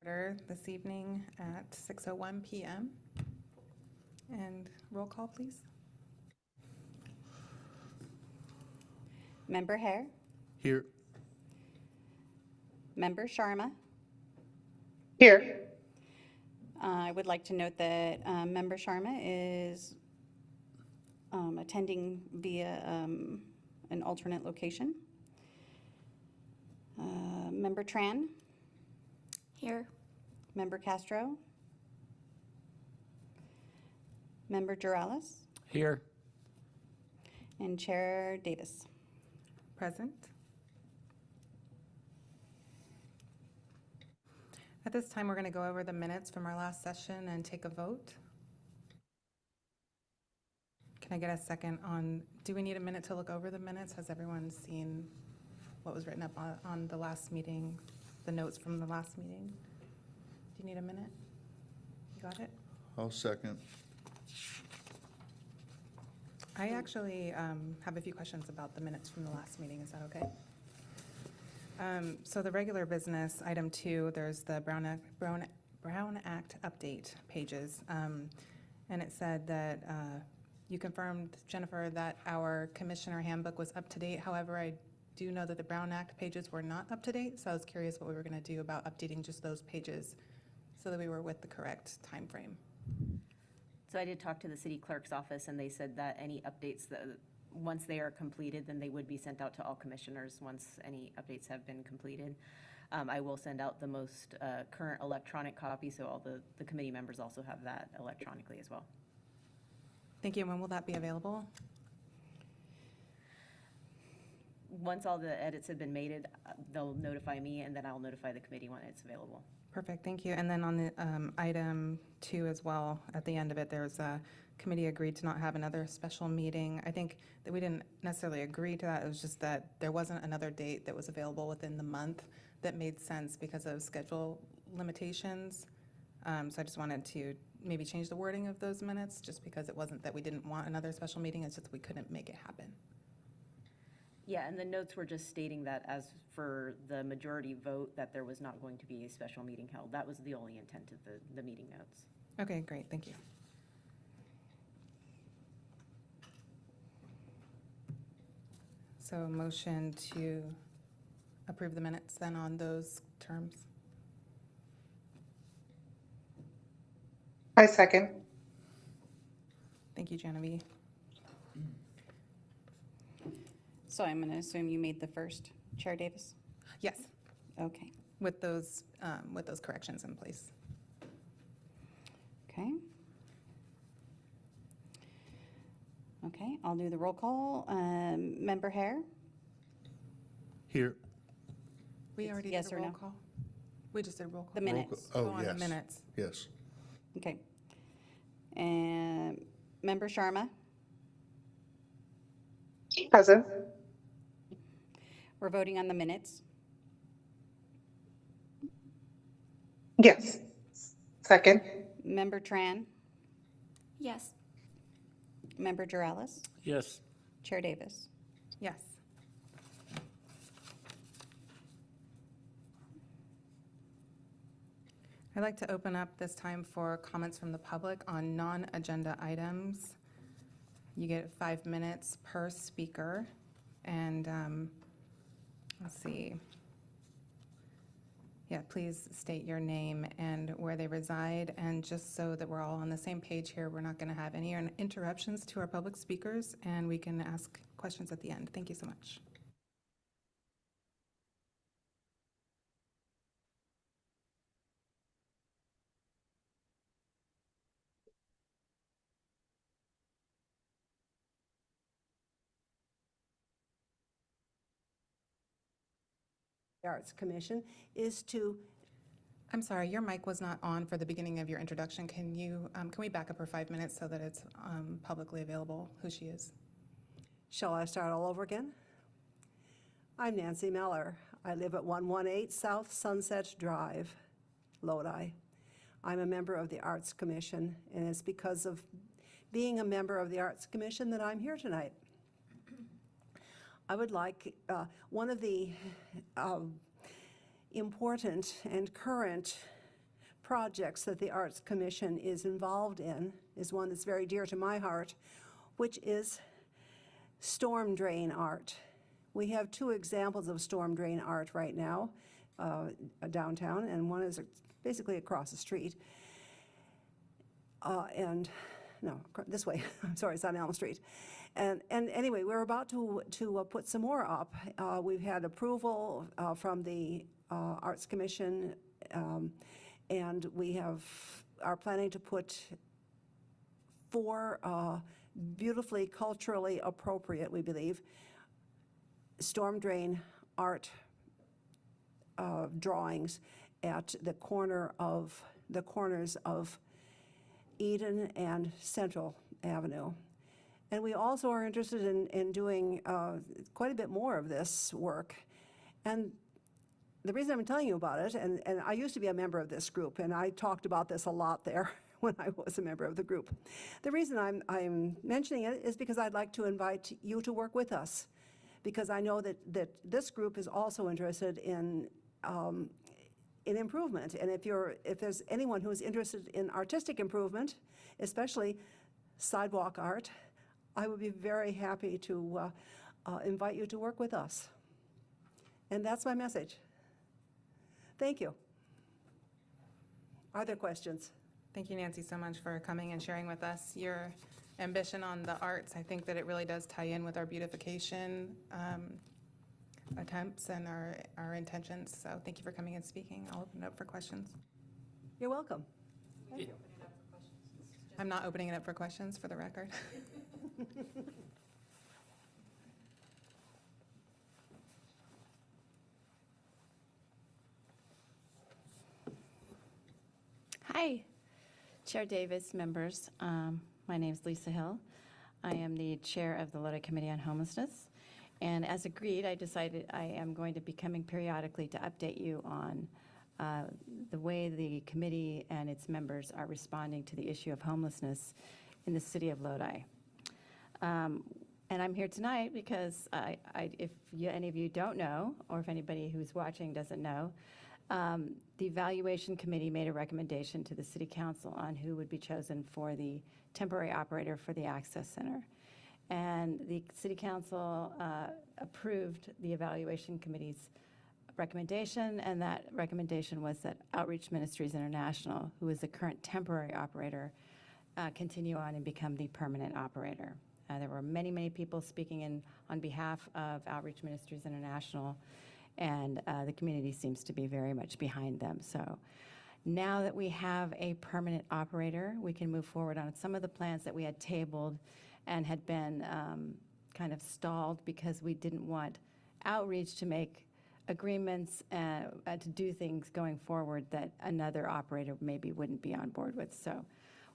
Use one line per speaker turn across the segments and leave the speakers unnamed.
Order this evening at 6:01 p.m. And roll call, please.
Member Hare,
Here.
Member Sharma.
Here.
I would like to note that Member Sharma is attending via an alternate location. Member Tran,
Here.
Member Castro, Member Juralis,
Here.
and Chair Davis.
Present. At this time, we're going to go over the minutes from our last session and take a vote. Can I get a second on, do we need a minute to look over the minutes? Has everyone seen what was written up on the last meeting, the notes from the last meeting? Do you need a minute? You got it?
I'll second.
I actually have a few questions about the minutes from the last meeting. Is that okay? So the regular business, item 2, there's the Brown Act update pages. And it said that you confirmed, Jennifer, that our commissioner handbook was up to date. However, I do know that the Brown Act pages were not up to date. So I was curious what we were going to do about updating just those pages so that we were with the correct time frame.
So I did talk to the city clerk's office, and they said that any updates, once they are completed, then they would be sent out to all commissioners once any updates have been completed. I will send out the most current electronic copy, so all the committee members also have that electronically as well.
Thank you. And when will that be available?
Once all the edits have been made, they'll notify me, and then I'll notify the committee when it's available.
Perfect, thank you. And then on the item 2 as well, at the end of it, there's a committee agreed to not have another special meeting. I think that we didn't necessarily agree to that. It was just that there wasn't another date that was available within the month that made sense because of schedule limitations. So I just wanted to maybe change the wording of those minutes, just because it wasn't that we didn't want another special meeting, it's just we couldn't make it happen.
Yeah, and the notes were just stating that as for the majority vote, that there was not going to be a special meeting held. That was the only intent of the meeting notes.
Okay, great, thank you. So motion to approve the minutes then on those terms.
I second.
Thank you, Genevieve.
So I'm going to assume you made the first, Chair Davis?
Yes,
Okay.
with those corrections in place.
Okay. Okay, I'll do the roll call. Member Hare?
Here.
We
It's
already
yes
did a
or
roll
no?
call. We just did roll call.
The minutes.
Oh,
on
yes.
the minutes.
Yes.
Okay. And Member Sharma?
Present.
We're voting on the minutes.
Yes. Second.
Member Tran?
Yes.
Member Juralis?
Yes.
Chair Davis?
Yes. I'd like to open up this time for comments from the public on non-agenda items. You get 5 minutes per speaker, and let's see. Yeah, please state your name and where they reside, and just so that we're all on the same page here, we're not going to have any interruptions to our public speakers, and we can ask questions at the end. Thank you so much.
The Arts Commission is to,
I'm sorry, your mic was not on for the beginning of your introduction. Can we back up her 5 minutes so that it's publicly available who she is?
shall I start all over again? I'm Nancy Meller. I live at 118 South Sunset Drive, Lodi. I'm a member of the Arts Commission, and it's because of being a member of the Arts Commission that I'm here tonight. I would like, one of the important and current projects that the Arts Commission is involved in is one that's very dear to my heart, which is storm drain art. We have two examples of storm drain art right now downtown, and one is basically across the street. This way, I'm sorry, it's on Elm Street. And anyway, we're about to put some more up. We've had approval from the Arts Commission, and we are planning to put 4 beautifully culturally appropriate, we believe, storm drain art drawings at the corners of Eden and Central Avenue. And we also are interested in doing quite a bit more of this work. And the reason I'm telling you about it, and I used to be a member of this group, and I talked about this a lot there when I was a member of the group. The reason I'm mentioning it is because I'd like to invite you to work with us, because I know that this group is also interested in improvement. And if there's anyone who is interested in artistic improvement, especially sidewalk art, I would be very happy to invite you to work with us. And that's my message. Thank you. Are there questions?
Thank you, Nancy, so much for coming and sharing with us your ambition on the arts. I think that it really does tie in with our beautification attempts and our intentions. So thank you for coming and speaking. I'll open it up for questions.
You're welcome.
I'm not opening it up for questions, for the record.
Hi, Chair Davis, members. My name is Lisa Hill. I am the chair of the Lodi Committee on Homelessness. And as agreed, I decided I am going to be coming periodically to update you on the way the committee and its members are responding to the issue of homelessness in the city of Lodi. And I'm here tonight because if any of you don't know, or if anybody who's watching doesn't know, the evaluation committee made a recommendation to the city council on who would be chosen for the temporary operator for the access center. And the city council approved the evaluation committee's recommendation, and that recommendation was that Outreach Ministries International, who is the current temporary operator, continue on and become the permanent operator. There were many, many people speaking on behalf of Outreach Ministries International, and the community seems to be very much behind them. So now that we have a permanent operator, we can move forward on some of the plans that we had tabled and had been kind of stalled because we didn't want Outreach to make agreements to do things going forward that another operator maybe wouldn't be on board with. So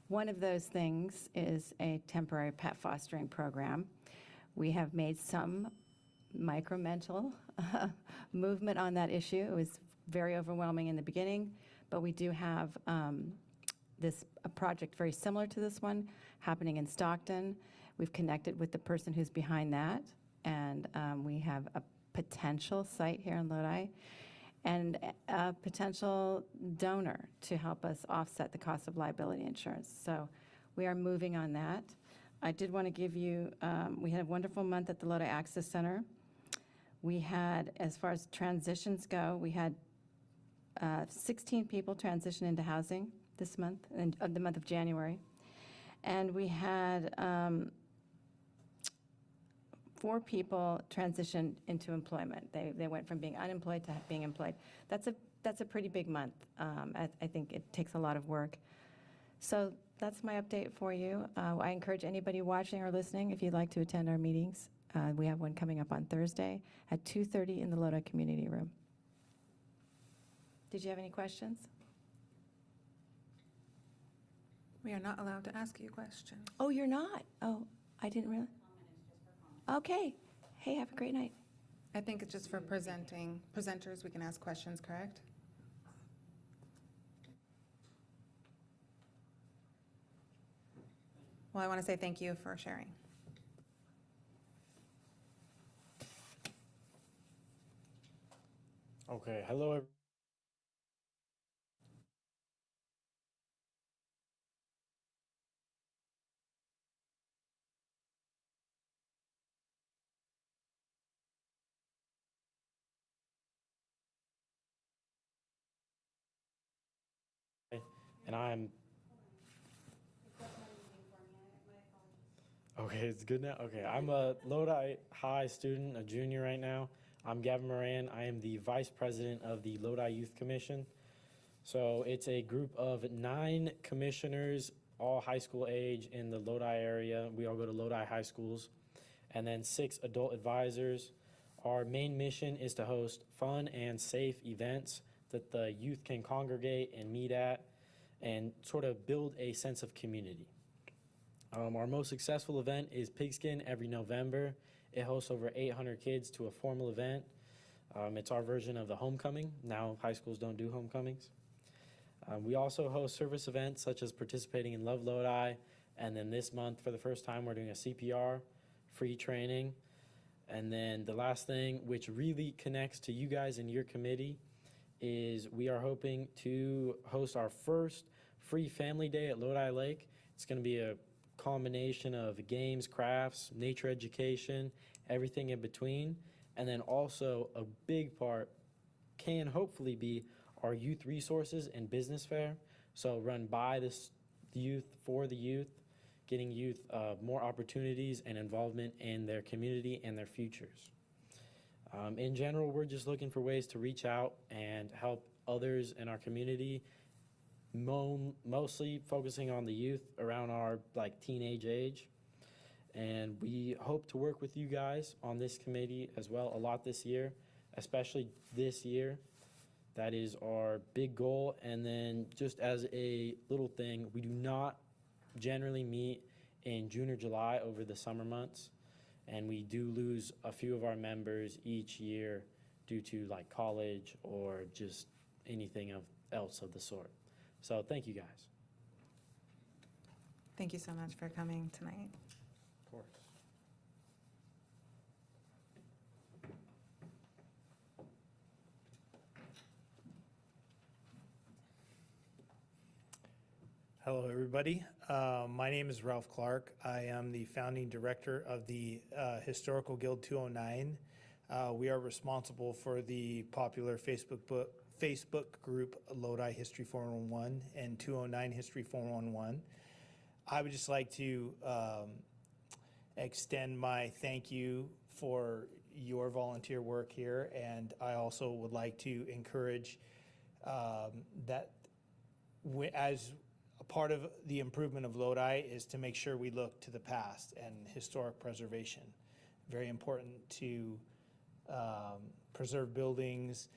one of those things is a temporary pet fostering program. We have made some incremental movement on that issue. It was very overwhelming in the beginning, but we do have a project very similar to this one happening in Stockton. We've connected with the person who's behind that, and we have a potential site here in Lodi and a potential donor to help us offset the cost of liability insurance. So we are moving on that. I did want to give you, we had a wonderful month at the Lodi Access Center. We had, as far as transitions go, we had 16 people transition into housing this month, the month of January. And we had 4 people transitioned into employment. They went from being unemployed to being employed. That's a pretty big month. I think it takes a lot of work. So that's my update for you. I encourage anybody watching or listening, if you'd like to attend our meetings. We have one coming up on Thursday at 2:30 in the Lodi Community Room. Did you have any questions?
We are not allowed to ask you questions.
Oh, you're not? Oh, I didn't realize. Okay. Hey, have a great night.
I think it's just for presenters, we can ask questions, correct? Well, I want to say thank you for sharing.
Okay, hello, everyone. and I'm. Okay, it's good now? Okay, I'm a Lodi High student, a junior right now. I'm Gavin Moran. I am the Vice President of the Lodi Youth Commission. So it's a group of 9 commissioners, all high school age in the Lodi area. We all go to Lodi high schools. And then 6 adult advisors. Our main mission is to host fun and safe events that the youth can congregate and meet at and sort of build a sense of community. Our most successful event is Pigskin every November. It hosts over 800 kids to a formal event. It's our version of the homecoming. Now high schools don't do homecomings. We also host service events such as participating in Love Lodi. And then this month, for the first time, we're doing a CPR, free training. And then the last thing, which really connects to you guys and your committee, is we are hoping to host our first free family day at Lodi Lake. It's going to be a combination of games, crafts, nature education, everything in between. And then also a big part can hopefully be our youth resources and business fair. So run by this youth, for the youth, getting youth more opportunities and involvement in their community and their futures. In general, we're just looking for ways to reach out and help others in our community, mostly focusing on the youth around our teenage age. And we hope to work with you guys on this committee as well a lot this year, especially this year. That is our big goal. And then just as a little thing, we do not generally meet in June or July over the summer months. And we do lose a few of our members each year due to college or just anything else of the sort. So thank you guys.
Thank you so much for coming tonight.
Of course.
Hello, everybody. My name is Ralph Clark. I am the founding director of the Historical Guild 209. We are responsible for the popular Facebook group Lodi History 411 and 209 History 411. I would just like to extend my thank you for your volunteer work here, and I also would like to encourage that as a part of the improvement of Lodi is to make sure we look to the past and historic preservation. Very important to preserve buildings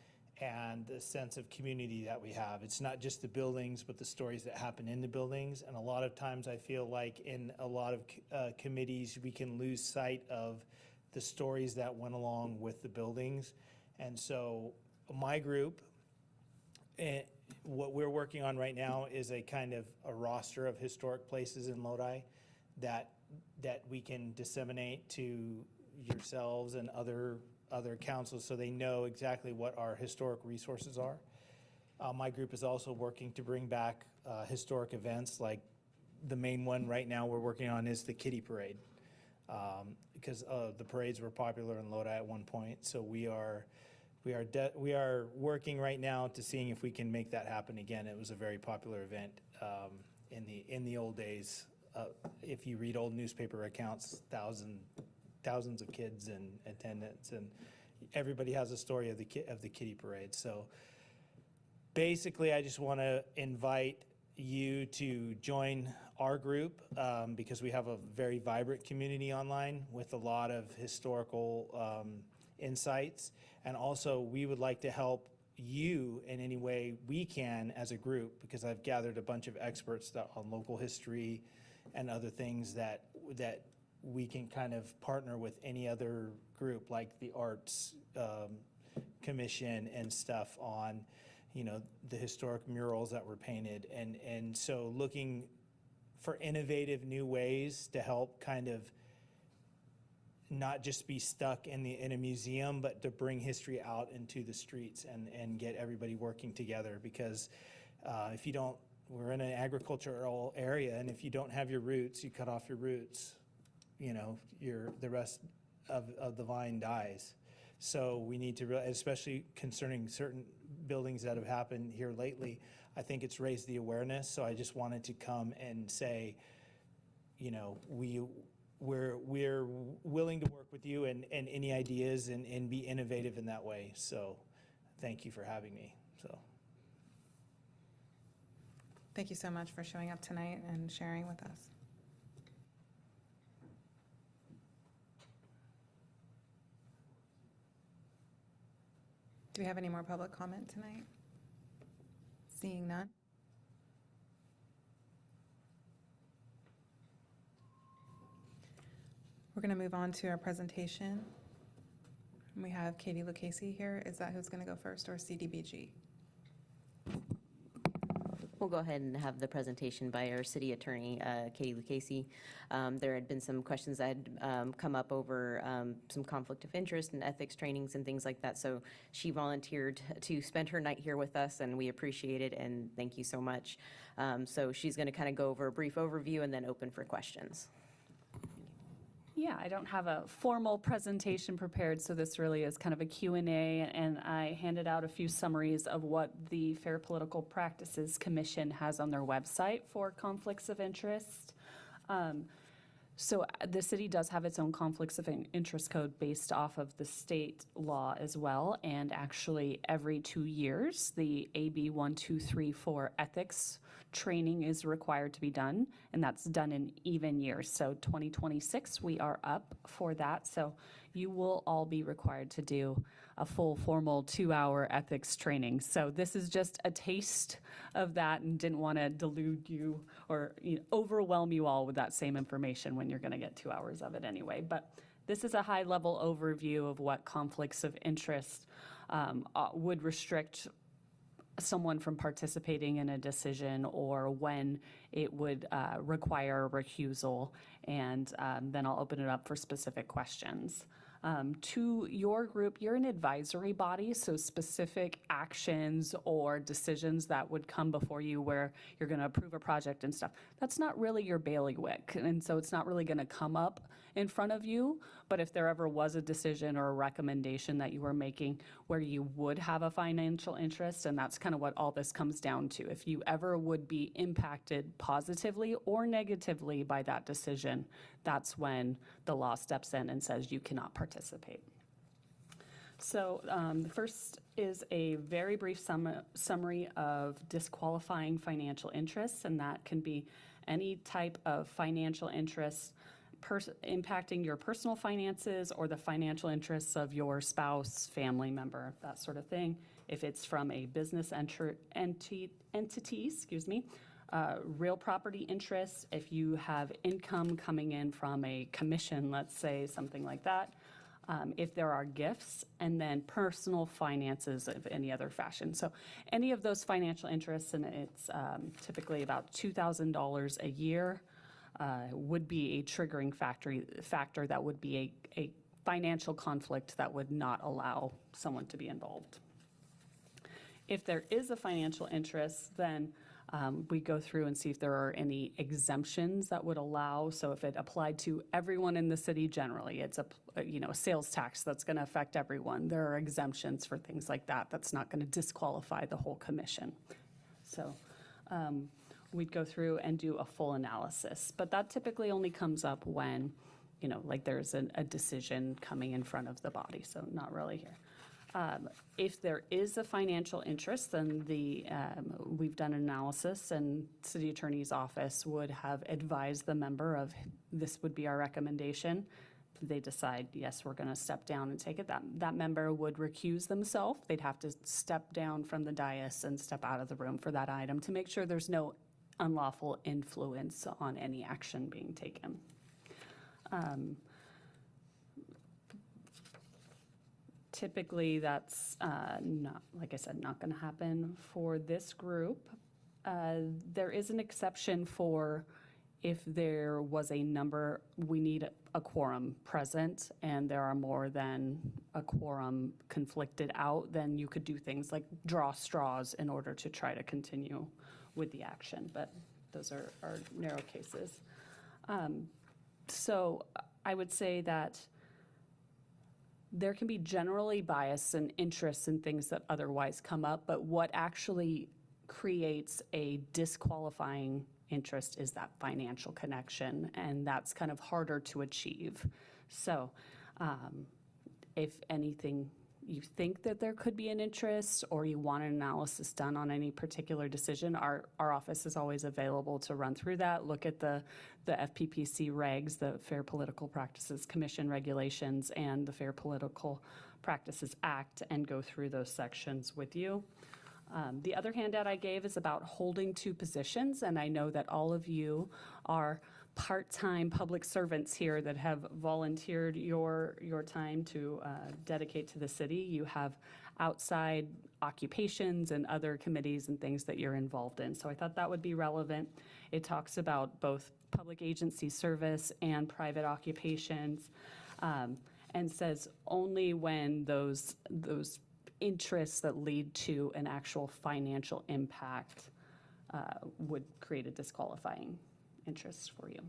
and the sense of community that we have. It's not just the buildings, but the stories that happen in the buildings. And a lot of times I feel like in a lot of committees, we can lose sight of the stories that went along with the buildings. And so my group, what we're working on right now is a kind of a roster of historic places in Lodi that we can disseminate to yourselves and other councils so they know exactly what our historic resources are. My group is also working to bring back historic events, like the main one right now we're working on is the Kitty Parade, because the parades were popular in Lodi at one point. So we are working right now to seeing if we can make that happen again. It was a very popular event in the old days. If you read old newspaper accounts, thousands of kids in attendance, and everybody has a story of the Kitty Parade. So basically, I just want to invite you to join our group because we have a very vibrant community online with a lot of historical insights. And also, we would like to help you in any way we can as a group, because I've gathered a bunch of experts on local history and other things that we can kind of partner with any other group, like the Arts Commission and stuff on, the historic murals that were painted. And so looking for innovative new ways to help kind of not just be stuck in a museum, but to bring history out into the streets and get everybody working together. Because if you don't, we're in an agricultural area, and if you don't have your roots, you cut off your roots, the rest of the vine dies. So we need to, especially concerning certain buildings that have happened here lately, I think it's raised the awareness. So I just wanted to come and say, you know, we're willing to work with you and any ideas and be innovative in that way. So thank you for having me. So.
Thank you so much for showing up tonight and sharing with us. Do we have any more public comment tonight? Seeing none. We're going to move on to our presentation. We have Katie Lucchese here. Is that who's going to go first, or CDBG?
We'll go ahead and have the presentation by our city attorney, Katie Lucchese. There had been some questions that had come up over some conflict of interest and ethics trainings and things like that. So she volunteered to spend her night here with us, and we appreciate it, and thank you so much. So she's going to kind of go over a brief overview and then open for questions.
Yeah, I don't have a formal presentation prepared, so this really is kind of a Q&A, and I handed out a few summaries of what the Fair Political Practices Commission has on their website for conflicts of interest. So the city does have its own conflicts of interest code based off of the state law as well, and actually every 2 years, the AB 1234 ethics training is required to be done, and that's done in even years. So 2026, we are up for that. So you will all be required to do a full formal 2-hour ethics training. So this is just a taste of that, and didn't want to delude you or overwhelm you all with that same information when you're going to get 2 hours of it anyway. But this is a high-level overview of what conflicts of interest would restrict someone from participating in a decision, or when it would require a recusal, and then I'll open it up for specific questions. To your group, you're an advisory body, so specific actions or decisions that would come before you where you're going to approve a project and stuff, that's not really your bailiwick, and so it's not really going to come up in front of you. But if there ever was a decision or a recommendation that you were making where you would have a financial interest, and that's kind of what all this comes down to, if you ever would be impacted positively or negatively by that decision, that's when the law steps in and says you cannot participate. So the first is a very brief summary of disqualifying financial interests, and that can be any type of financial interest impacting your personal finances or the financial interests of your spouse, family member, that sort of thing. If it's from a business entity, real property interests, if you have income coming in from a commission, let's say, something like that. If there are gifts, and then personal finances of any other fashion. So any of those financial interests, and it's typically about $2,000 a year, would be a triggering factor that would be a financial conflict that would not allow someone to be involved. If there is a financial interest, then we go through and see if there are any exemptions that would allow. So if it applied to everyone in the city generally, it's a sales tax that's going to affect everyone. There are exemptions for things like that. That's not going to disqualify the whole commission. So we'd go through and do a full analysis. But that typically only comes up when, like there's a decision coming in front of the body, so not really here. If there is a financial interest, then we've done an analysis, and city attorney's office would have advised the member of this would be our recommendation. They decide, yes, we're going to step down and take it. That member would recuse themselves. They'd have to step down from the dais and step out of the room for that item to make sure there's no unlawful influence on any action being taken. Typically, that's not, like I said, not going to happen for this group. There is an exception for if there was a number, we need a quorum present, and there are more than a quorum conflicted out, then you could do things like draw straws in order to try to continue with the action, but those are narrow cases. So I would say that there can be generally bias and interests in things that otherwise come up, but what actually creates a disqualifying interest is that financial connection, and that's kind of harder to achieve. So if anything, you think that there could be an interest or you want an analysis done on any particular decision, our office is always available to run through that, look at the FPPC regs, the Fair Political Practices Commission regulations, and the Fair Political Practices Act, and go through those sections with you. The other handout I gave is about holding two positions, and I know that all of you are part-time public servants here that have volunteered your time to dedicate to the city. You have outside occupations and other committees and things that you're involved in. So I thought that would be relevant. It talks about both public agency service and private occupations, and says only when those interests that lead to an actual financial impact would create a disqualifying interest for you.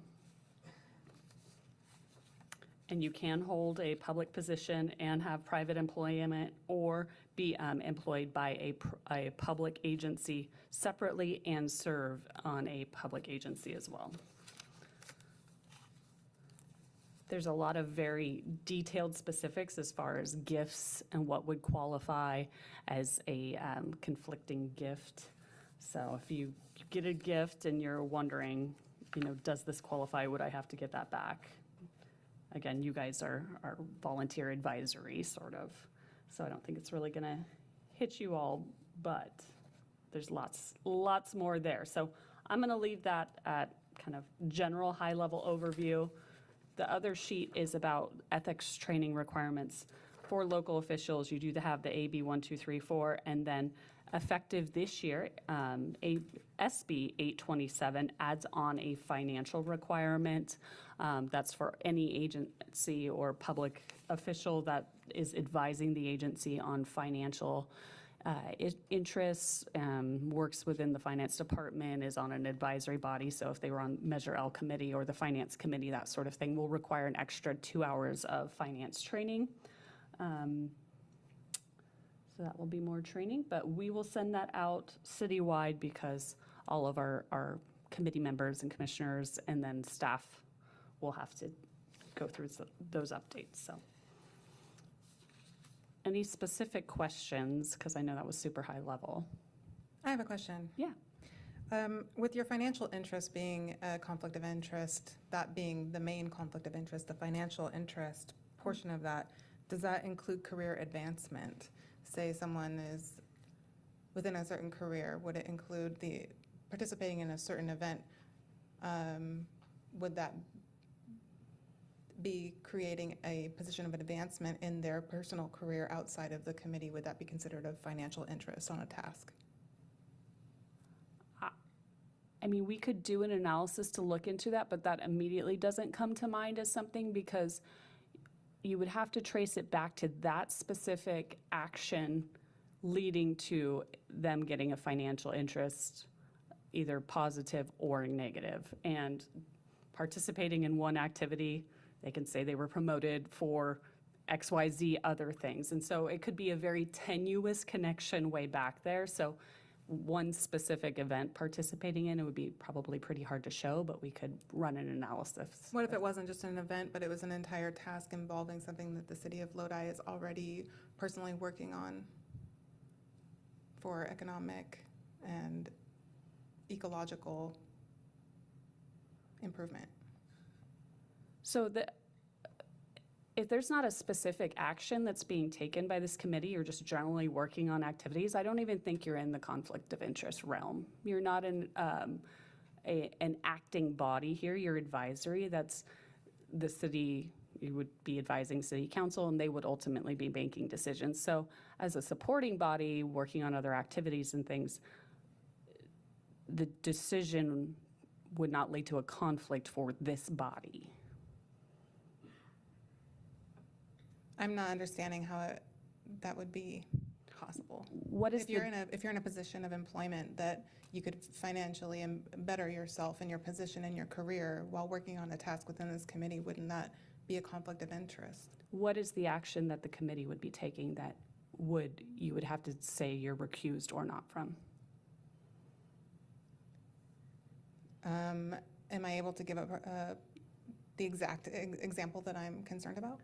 And you can hold a public position and have private employment, or be employed by a public agency separately and serve on a public agency as well. There's a lot of very detailed specifics as far as gifts and what would qualify as a conflicting gift. So if you get a gift and you're wondering, does this qualify? Would I have to get that back? Again, you guys are volunteer advisory, sort of. So I don't think it's really going to hit you all, but there's lots more there. So I'm going to leave that at kind of general high-level overview. The other sheet is about ethics training requirements for local officials. You do have the AB 1234, and then effective this year, SB 827 adds on a financial requirement. That's for any agency or public official that is advising the agency on financial interests, works within the finance department, is on an advisory body. So if they were on Measure L committee or the finance committee, that sort of thing, will require an extra 2 hours of finance training. So that will be more training, but we will send that out citywide because all of our committee members and commissioners and then staff will have to go through those updates. So any specific questions? Because I know that was super high level.
I have a question.
Yeah.
With your financial interest being a conflict of interest, that being the main conflict of interest, the financial interest portion of that, does that include career advancement? Say someone is within a certain career, would it include the participating in a certain event? Would that be creating a position of advancement in their personal career outside of the committee? Would that be considered a financial interest on a task?
I mean, we could do an analysis to look into that, but that immediately doesn't come to mind as something, because you would have to trace it back to that specific action leading to them getting a financial interest, either positive or negative. And participating in one activity, they can say they were promoted for XYZ other things. And so it could be a very tenuous connection way back there. So one specific event participating in, it would be probably pretty hard to show, but we could run an analysis.
What if it wasn't just an event, but it was an entire task involving something that the city of Lodi is already personally working on for economic and ecological improvement?
So if there's not a specific action that's being taken by this committee, you're just generally working on activities, I don't even think you're in the conflict of interest realm. You're not in an acting body here, you're advisory. That's the city, you would be advising city council, and they would ultimately be making decisions. So as a supporting body, working on other activities and things, the decision would not lead to a conflict for this body.
I'm not understanding how that would be possible.
What is
if you're in a position of employment that you could financially better yourself in your position in your career while working on a task within this committee, wouldn't that be a conflict of interest.
What is the action that the committee would be taking that you would have to say you're recused or not from?
Am I able to give the exact example that I'm concerned about?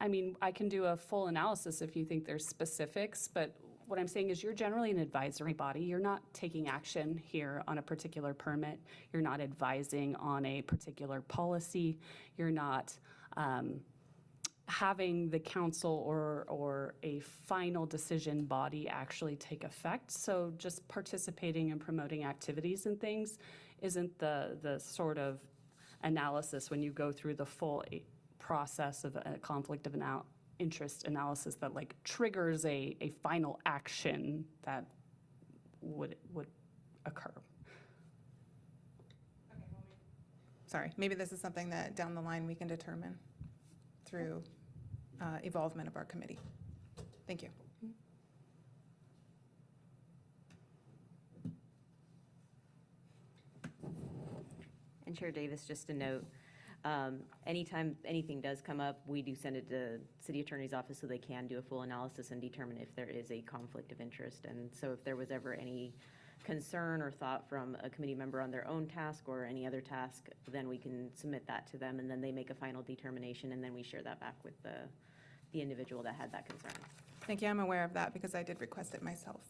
I mean, I can do a full analysis if you think there's specifics, but what I'm saying is you're generally an advisory body. You're not taking action here on a particular permit. You're not advising on a particular policy. You're not having the council or a final decision body actually take effect. So just participating and promoting activities and things isn't the sort of analysis when you go through the full process of a conflict of interest analysis that like triggers a final action that would occur.
Sorry, maybe this is something that down the line we can determine through evolvement of our committee. Thank you.
And Chair Davis, just a note, anytime anything does come up, we do send it to City Attorney's Office so they can do a full analysis and determine if there is a conflict of interest. And so if there was ever any concern or thought from a committee member on their own task or any other task, then we can submit that to them, and then they make a final determination, and then we share that back with the individual that had that concern.
Thank you. I'm aware of that because I did request it myself.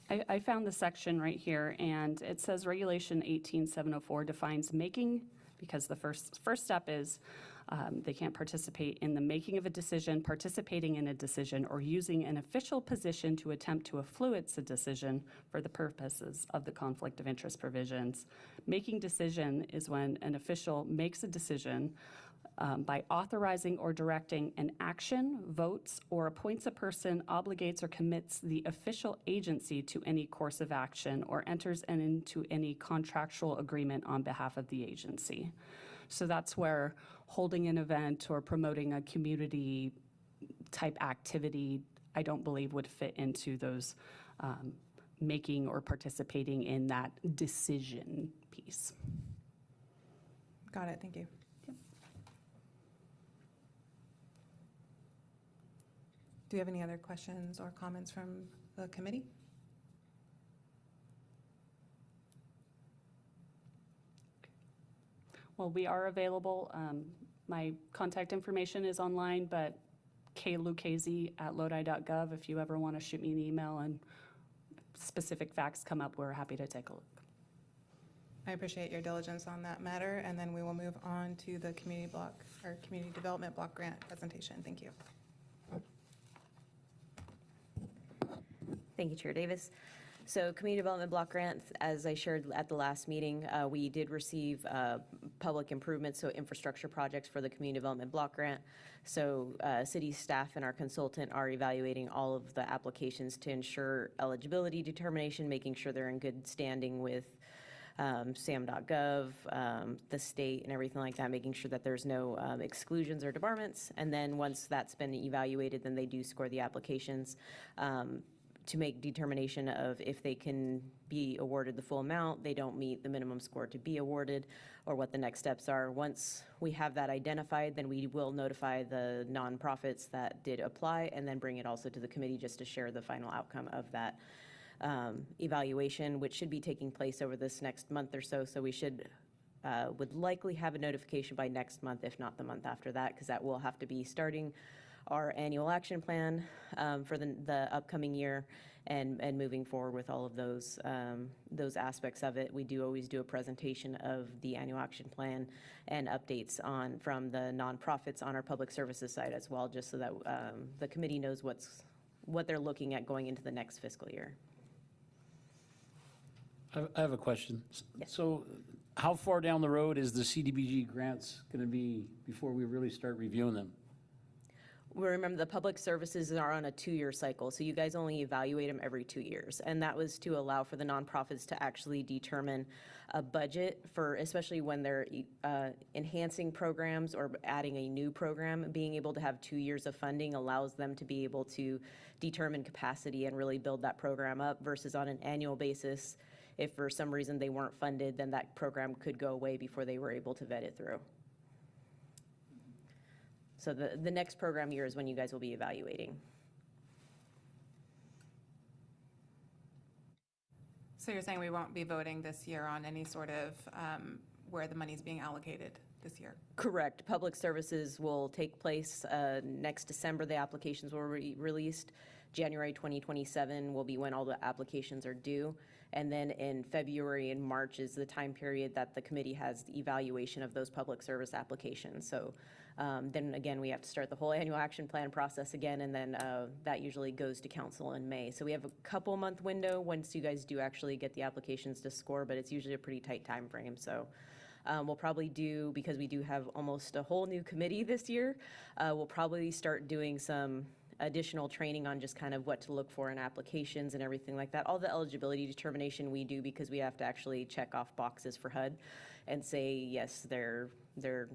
I found the section right here, and it says Regulation 18704 defines making, because the first step is they can't participate in the making of a decision, participating in a decision, or using an official position to attempt to influence a decision for the purposes of the conflict of interest provisions. Making decision is when an official makes a decision by authorizing or directing an action, votes, or appoints a person, obligates or commits the official agency to any course of action, or enters into any contractual agreement on behalf of the agency. So that's where holding an event or promoting a community type activity, I don't believe would fit into those making or participating in that decision piece.
Got it. Thank you. Do you have any other questions or comments from the committee?
Well, we are available. My contact information is online, but kluchese@lodi.gov. If you ever want to shoot me an email and specific facts come up, we're happy to take a look.
I appreciate your diligence on that matter, and then we will move on to the community development block grant presentation. Thank you.
Thank you, Chair Davis. So Community Development Block Grant, as I shared at the last meeting, we did receive public improvements, so infrastructure projects for the Community Development Block Grant. So city staff and our consultant are evaluating all of the applications to ensure eligibility determination, making sure they're in good standing with SAM.gov, the state and everything like that, making sure that there's no exclusions or debarments. And then once that's been evaluated, then they do score the applications to make determination of if they can be awarded the full amount, they don't meet the minimum score to be awarded, or what the next steps are. Once we have that identified, then we will notify the nonprofits that did apply, and then bring it also to the committee just to share the final outcome of that evaluation, which should be taking place over this next month or so. So we would likely have a notification by next month, if not the month after that, because that will have to be starting our annual action plan for the upcoming year, and moving forward with all of those aspects of it. We do always do a presentation of the annual action plan and updates from the nonprofits on our public services side as well, just so that the committee knows what they're looking at going into the next fiscal year.
I have a question.
Yes.
So how far down the road is the CDBG grants going to be before we really start reviewing them?
We remember the public services are on a 2-year cycle, so you guys only evaluate them every 2 years. And that was to allow for the nonprofits to actually determine a budget for, especially when they're enhancing programs or adding a new program, being able to have 2 years of funding allows them to be able to determine capacity and really build that program up, versus on an annual basis. If for some reason they weren't funded, then that program could go away before they were able to vet it through. So the next program year is when you guys will be evaluating.
So you're saying we won't be voting this year on any sort of where the money's being allocated this year?
Correct. Public services will take place next December. The applications will be released. January 2027 will be when all the applications are due. And then in February and March is the time period that the committee has the evaluation of those public service applications. So then again, we have to start the whole annual action plan process again, and then that usually goes to council in May. So we have a couple month window once you guys do actually get the applications to score, but it's usually a pretty tight time frame. So we'll probably do, because we do have almost a whole new committee this year, we'll probably start doing some additional training on just kind of what to look for in applications and everything like that. All the eligibility determination we do because we have to actually check off boxes for HUD and say, yes, they're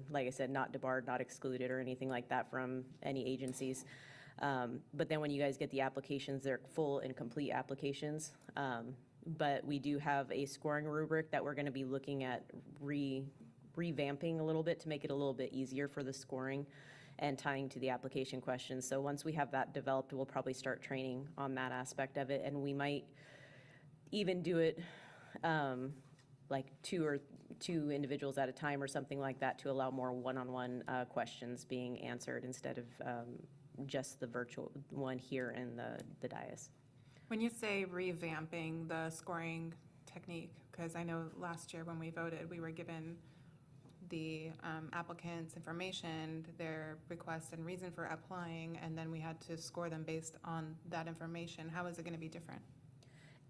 like I said, not debarred, not excluded or anything like that from any agencies. But then when you guys get the applications, they're full and complete applications. But we do have a scoring rubric that we're going to be looking at revamping a little bit to make it a little bit easier for the scoring and tying to the application questions. So once we have that developed, we'll probably start training on that aspect of it. And we might even do it like two individuals at a time or something like that to allow more one-on-one questions being answered instead of just the virtual one here in the dais.
When you say revamping the scoring technique, because I know last year when we voted, we were given the applicants' information, their request and reason for applying, and then we had to score them based on that information. How is it going to be different?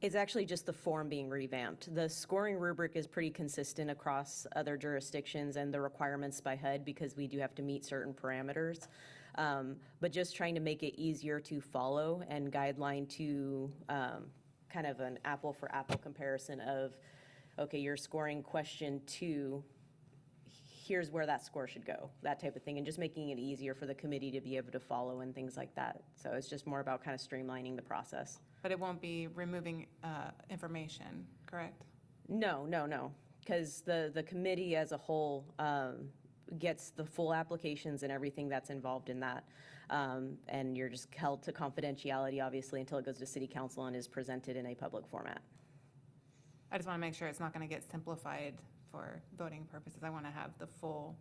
It's actually just the form being revamped. The scoring rubric is pretty consistent across other jurisdictions and the requirements by HUD because we do have to meet certain parameters. But just trying to make it easier to follow and guideline to kind of an apple for apple comparison of, okay, you're scoring question 2, here's where that score should go, that type of thing, and just making it easier for the committee to be able to follow and things like that. So it's just more about kind of streamlining the process.
But it won't be removing information, correct?
No, because the committee as a whole gets the full applications and everything that's involved in that. And you're just held to confidentiality, obviously, until it goes to city council and is presented in a public format.
I just want to make sure it's not going to get simplified for voting purposes. I want to have the full,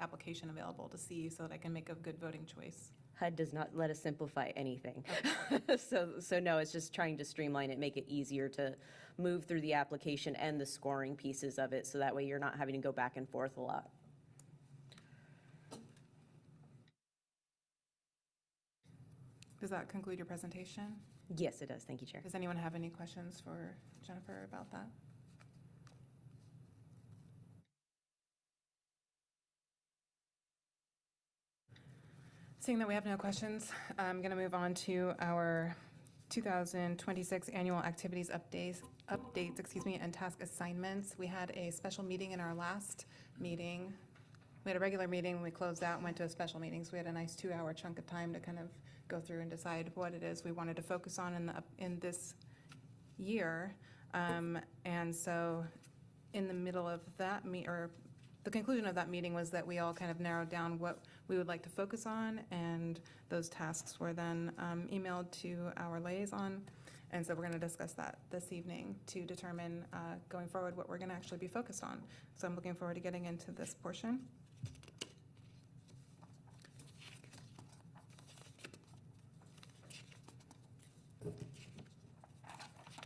application available to see so that I can make a good voting choice.
HUD does not let us simplify anything. So no, it's just trying to streamline it, make it easier to move through the application and the scoring pieces of it, so that way you're not having to go back and forth a lot.
Does that conclude your presentation?
Yes, it does. Thank you, Chair.
Does anyone have any questions for Jennifer about that? Seeing that we have no questions, I'm going to move on to our 2026 annual activities updates, and task assignments. We had a special meeting in our last meeting. We had a regular meeting, we closed out and went to a special meeting, so we had a nice 2-hour chunk of time to kind of go through and decide what it is we wanted to focus on in this year. And so in the middle of that the conclusion of that meeting was that we all kind of narrowed down what we would like to focus on, and those tasks were then emailed to our liaison. And so we're going to discuss that this evening to determine going forward what we're going to actually be focused on. So I'm looking forward to getting into this portion.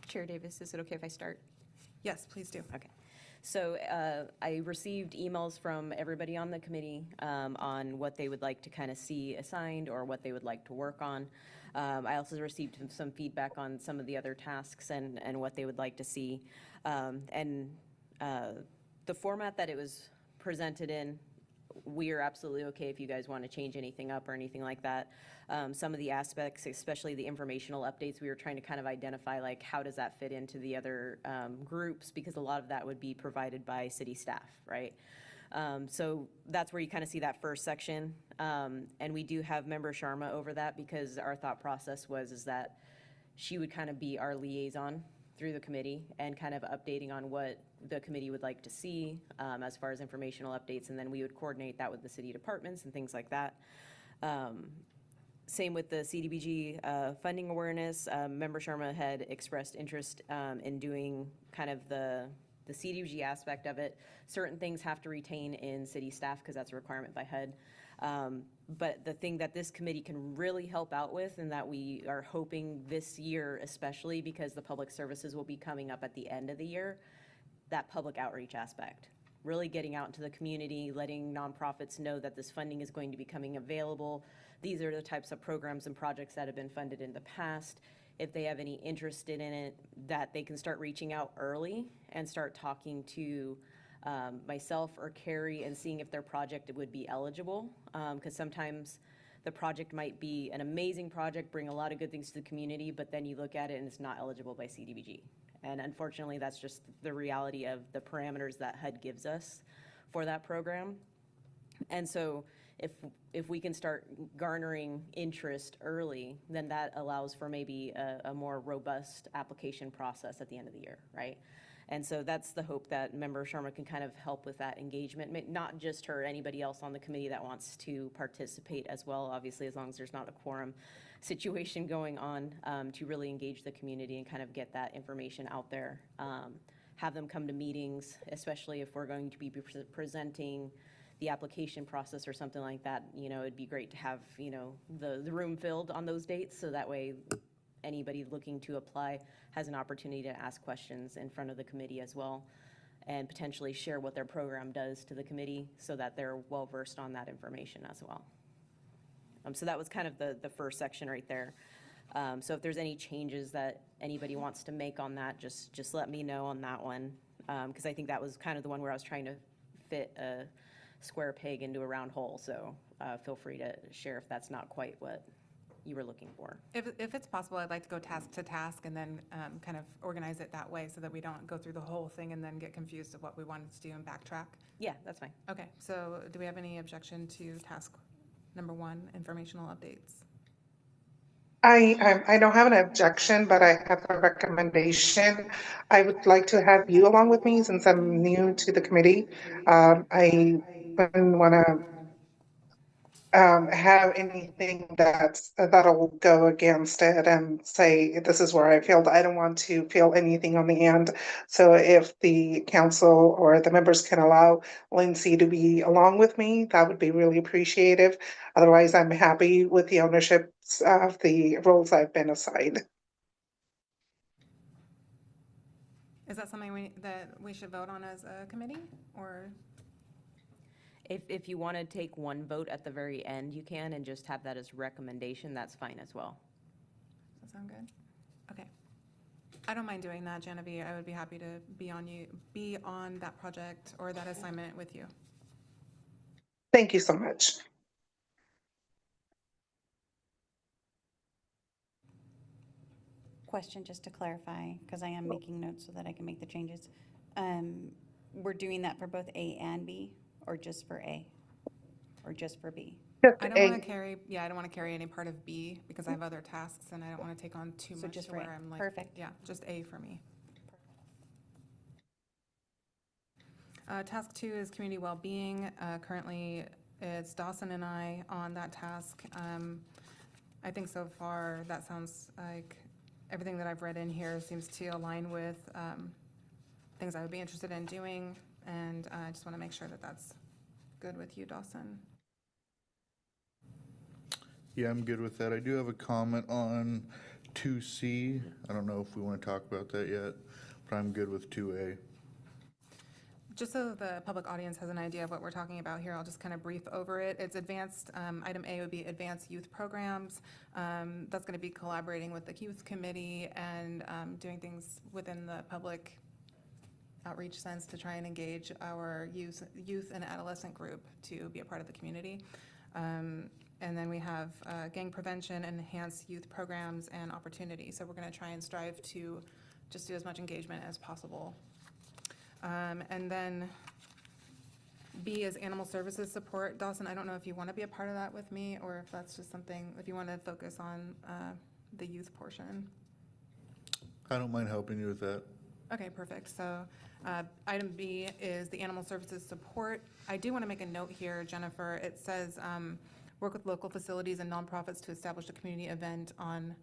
Chair Davis, is it okay if I start?
Yes, please do.
Okay. So I received emails from everybody on the committee on what they would like to kind of see assigned or what they would like to work on. I also received some feedback on some of the other tasks and what they would like to see. And the format that it was presented in, we are absolutely okay if you guys want to change anything up or anything like that. Some of the aspects, especially the informational updates, we were trying to kind of identify how does that fit into the other groups, because a lot of that would be provided by city staff, right? So that's where you kind of see that first section. And we do have Member Sharma over that, because our thought process is that she would kind of be our liaison through the committee and kind of updating on what the committee would like to see as far as informational updates, and then we would coordinate that with the city departments and things like that. Same with the CDBG funding awareness. Member Sharma had expressed interest in doing kind of the CDBG aspect of it. Certain things have to retain in city staff because that's a requirement by HUD. But the thing that this committee can really help out with, and that we are hoping this year especially because the public services will be coming up at the end of the year, that public outreach aspect. Really getting out into the community, letting nonprofits know that this funding is going to be coming available. These are the types of programs and projects that have been funded in the past. If they have any interest in it, that they can start reaching out early and start talking to myself or Carrie and seeing if their project would be eligible. Because sometimes the project might be an amazing project, bring a lot of good things to the community, but then you look at it and it's not eligible by CDBG. And unfortunately, that's just the reality of the parameters that HUD gives us for that program. And so if we can start garnering interest early, then that allows for maybe a more robust application process at the end of the year, right? And so that's the hope that Member Sharma can kind of help with that engagement, not just her, anybody else on the committee that wants to participate as well, obviously, as long as there's not a quorum situation going on, to really engage the community and kind of get that information out there. Have them come to meetings, especially if we're going to be presenting the application process or something like that. You know, it'd be great to have, you know, the room filled on those dates, so that way anybody looking to apply has an opportunity to ask questions in front of the committee as well, and potentially share what their program does to the committee so that they're well versed on that information as well. So that was kind of the first section right there. So if there's any changes that anybody wants to make on that, just let me know on that one, because I think that was kind of the one where I was trying to fit a square peg into a round hole. So feel free to share if that's not quite what you were looking for.
If it's possible, I'd like to go task to task and then kind of organize it that way so that we don't go through the whole thing and then get confused of what we wanted to do and backtrack.
Yeah, that's fine.
Okay, so do we have any objection to task number 1, informational updates?
I don't have an objection, but I have a recommendation. I would like to have you along with me since I'm new to the committee. I wouldn't want to have anything that'll go against it and say, this is where I failed. I don't want to feel anything on the end. So if the council or the members can allow Lindsay to be along with me, that would be really appreciative. Otherwise, I'm happy with the ownership of the roles I've been assigned.
Is that something that we should vote on as a committee, or?
If you want to take one vote at the very end, you can, and just have that as recommendation, that's fine as well.
Does that sound good? Okay. I don't mind doing that, Genevieve. I would be happy to be on that project or that assignment with you.
Thank you so much.
Question, just to clarify, because I am making notes so that I can make the changes. We're doing that for both A and B, or just for A? Or just for B?
I don't want to carry any part of B because I have other tasks and I don't want to take on too
So
much
just
to
for A.
where I'm like,
Perfect.
yeah, just A for me. Task 2 is community well-being. Currently, it's Dawson and I on that task. I think so far that sounds like everything that I've read in here seems to align with things I would be interested in doing, and I just want to make sure that that's good with you, Dawson.
Yeah, I'm good with that. I do have a comment on 2C. I don't know if we want to talk about that yet, but I'm good with 2A.
Just so the public audience has an idea of what we're talking about here, I'll just kind of brief over it. It's advanced, item A would be advanced youth programs. That's going to be collaborating with the youth committee and doing things within the public outreach sense to try and engage our youth and adolescent group to be a part of the community. And then we have gang prevention, enhanced youth programs, and opportunity. So we're going to try and strive to just do as much engagement as possible. And then B is animal services support. Dawson, I don't know if you want to be a part of that with me or if that's just something, if you want to focus on the youth portion.
I don't mind helping you with that.
Okay, perfect. So item B is the animal services support. I do want to make a note here, Jennifer. It says, work with local facilities and nonprofits to establish a community event on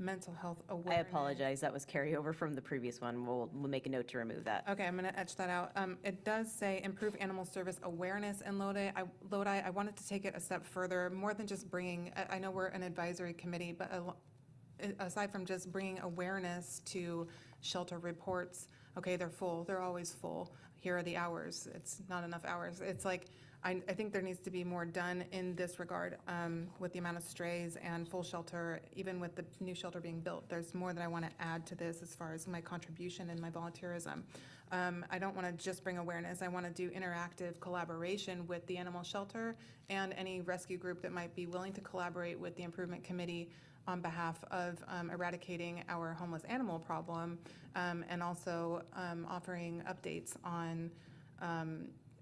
mental health
I
awareness.
apologize, that was carryover from the previous one. We'll make a note to remove that.
Okay, I'm going to etch that out. It does say improve animal service awareness in Lodi. I wanted to take it a step further, more than just bringing, I know we're an advisory committee, but aside from just bringing awareness to shelter reports, okay, they're full, they're always full. Here are the hours. It's not enough hours. It's like, I think there needs to be more done in this regard with the amount of strays and full shelter, even with the new shelter being built. There's more that I want to add to this as far as my contribution and my volunteerism. I don't want to just bring awareness. I want to do interactive collaboration with the animal shelter and any rescue group that might be willing to collaborate with the improvement committee on behalf of eradicating our homeless animal problem, and also offering updates on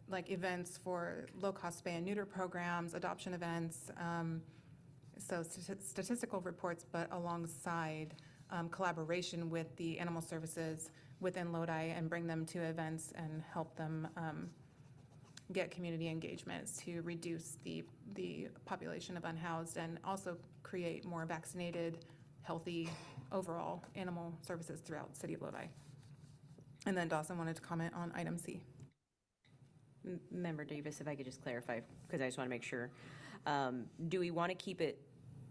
like events for low-cost spay and neuter programs, adoption events, so statistical reports, but alongside collaboration with the animal services within Lodi and bring them to events and help them get community engagements to reduce the population of unhoused and also create more vaccinated, healthy, overall animal services throughout the city of Lodi. And then Dawson wanted to comment on item C.
Member Davis, if I could just clarify, because I just want to make sure. Do we want to keep it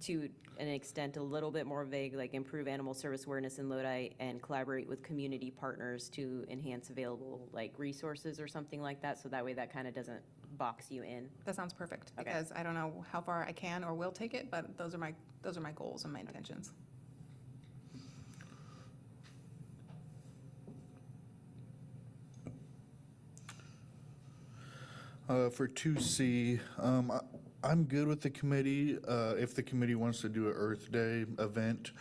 to an extent a little bit more vague, like improve animal service awareness in Lodi and collaborate with community partners to enhance available like resources or something like that? So that way that kind of doesn't box you in.
That sounds perfect,
Okay.
because I don't know how far I can or will take it, but those are my goals and my intentions.
For 2C, I'm good with the committee, if the committee wants to do an Earth Day event.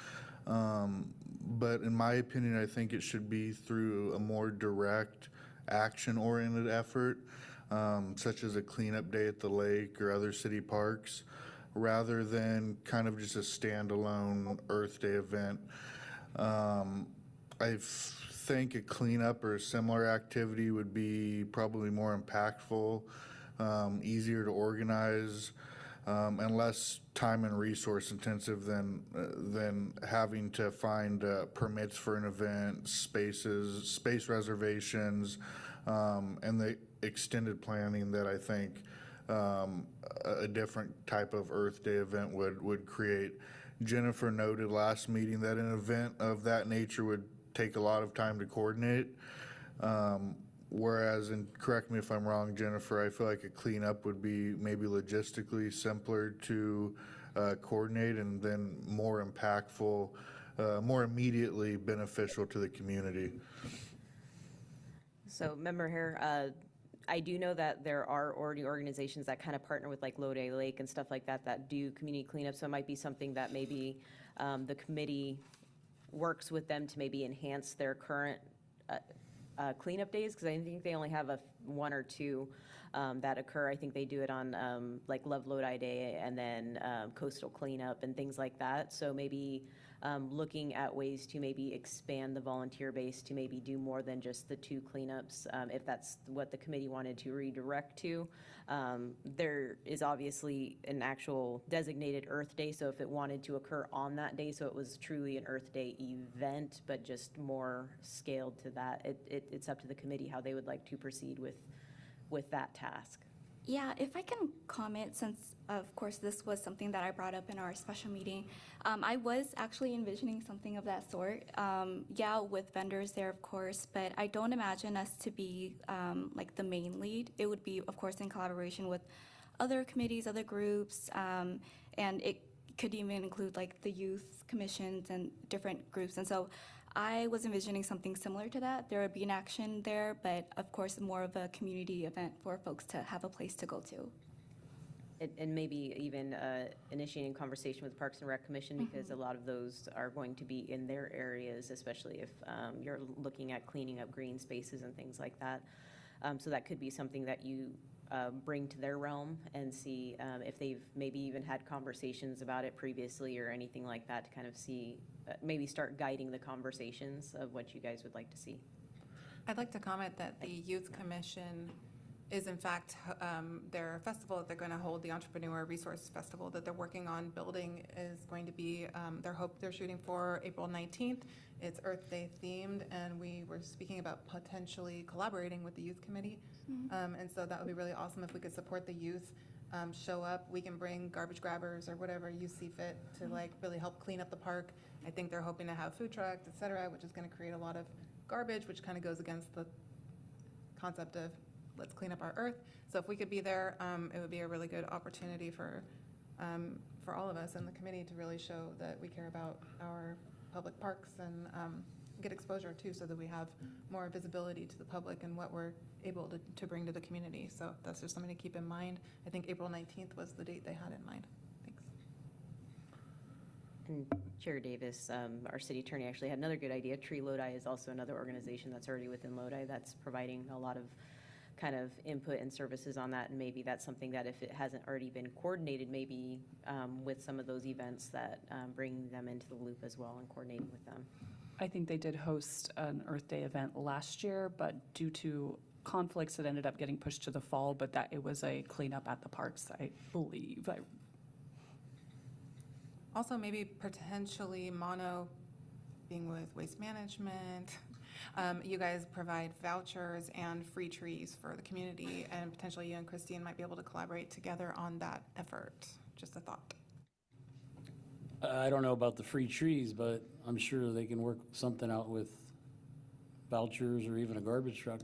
But in my opinion, I think it should be through a more direct, action-oriented effort, such as a cleanup day at the lake or other city parks, rather than kind of just a standalone Earth Day event. I think a cleanup or a similar activity would be probably more impactful, easier to organize, and less time and resource intensive than having to find permits for an event, space reservations, and the extended planning that I think a different type of Earth Day event would create. Jennifer noted last meeting that an event of that nature would take a lot of time to coordinate. Whereas, and correct me if I'm wrong, Jennifer, I feel like a cleanup would be maybe logistically simpler to coordinate and then more impactful, more immediately beneficial to the community.
So Member Hare, I do know that there are already organizations that kind of partner with like Lodi Lake and stuff like that that do community cleanup. So it might be something that maybe the committee works with them to maybe enhance their current cleanup days, because I think they only have one or two that occur. I think they do it on like Love Lodi Day and then coastal cleanup and things like that. So maybe looking at ways to maybe expand the volunteer base to maybe do more than just the 2 cleanups, if that's what the committee wanted to redirect to. There is obviously an actual designated Earth Day, so if it wanted to occur on that day, so it was truly an Earth Day event, but just more scaled to that, it's up to the committee how they would like to proceed with that task.
Yeah, if I can comment, since of course this was something that I brought up in our special meeting, I was actually envisioning something of that sort. Yeah, with vendors there, of course, but I don't imagine us to be like the main lead. It would be, of course, in collaboration with other committees, other groups, and it could even include like the youth commissions and different groups. And so I was envisioning something similar to that. There would be an action there, but of course more of a community event for folks to have a place to go to.
And maybe even initiating conversation with Parks and Rec Commission, because a lot of those are going to be in their areas, especially if you're looking at cleaning up green spaces and things like that. So that could be something that you bring to their realm and see if they've maybe even had conversations about it previously or anything like that, to kind of see, maybe start guiding the conversations of what you guys would like to see.
I'd like to comment that the Youth Commission is in fact, their festival that they're going to hold, the Entrepreneur Resource Festival that they're working on building, is going to be, they're shooting for April 19th. It's Earth Day themed, and we were speaking about potentially collaborating with the Youth Committee. And so that would be really awesome if we could support the youth, show up. We can bring garbage grabbers or whatever you see fit to like really help clean up the park. I think they're hoping to have food trucks, et cetera, which is going to create a lot of garbage, which kind of goes against the concept of let's clean up our earth. So if we could be there, it would be a really good opportunity for all of us in the committee to really show that we care about our public parks and get exposure too, so that we have more visibility to the public and what we're able to bring to the community. So that's just something to keep in mind. I think April 19th was the date they had in mind. Thanks.
And Chair Davis, our city attorney actually had another good idea. Tree Lodi is also another organization that's already within Lodi that's providing a lot of kind of input and services on that, and maybe that's something that if it hasn't already been coordinated, maybe with some of those events, that bringing them into the loop as well and coordinating with them.
I think they did host an Earth Day event last year, but due to conflicts, it ended up getting pushed to the fall, but that it was a cleanup at the parks, I believe.
Also, maybe potentially Mono being with Waste Management. You guys provide vouchers and free trees for the community, and potentially you and Christine might be able to collaborate together on that effort. Just a thought.
I don't know about the free trees, but I'm sure they can work something out with vouchers or even a garbage truck.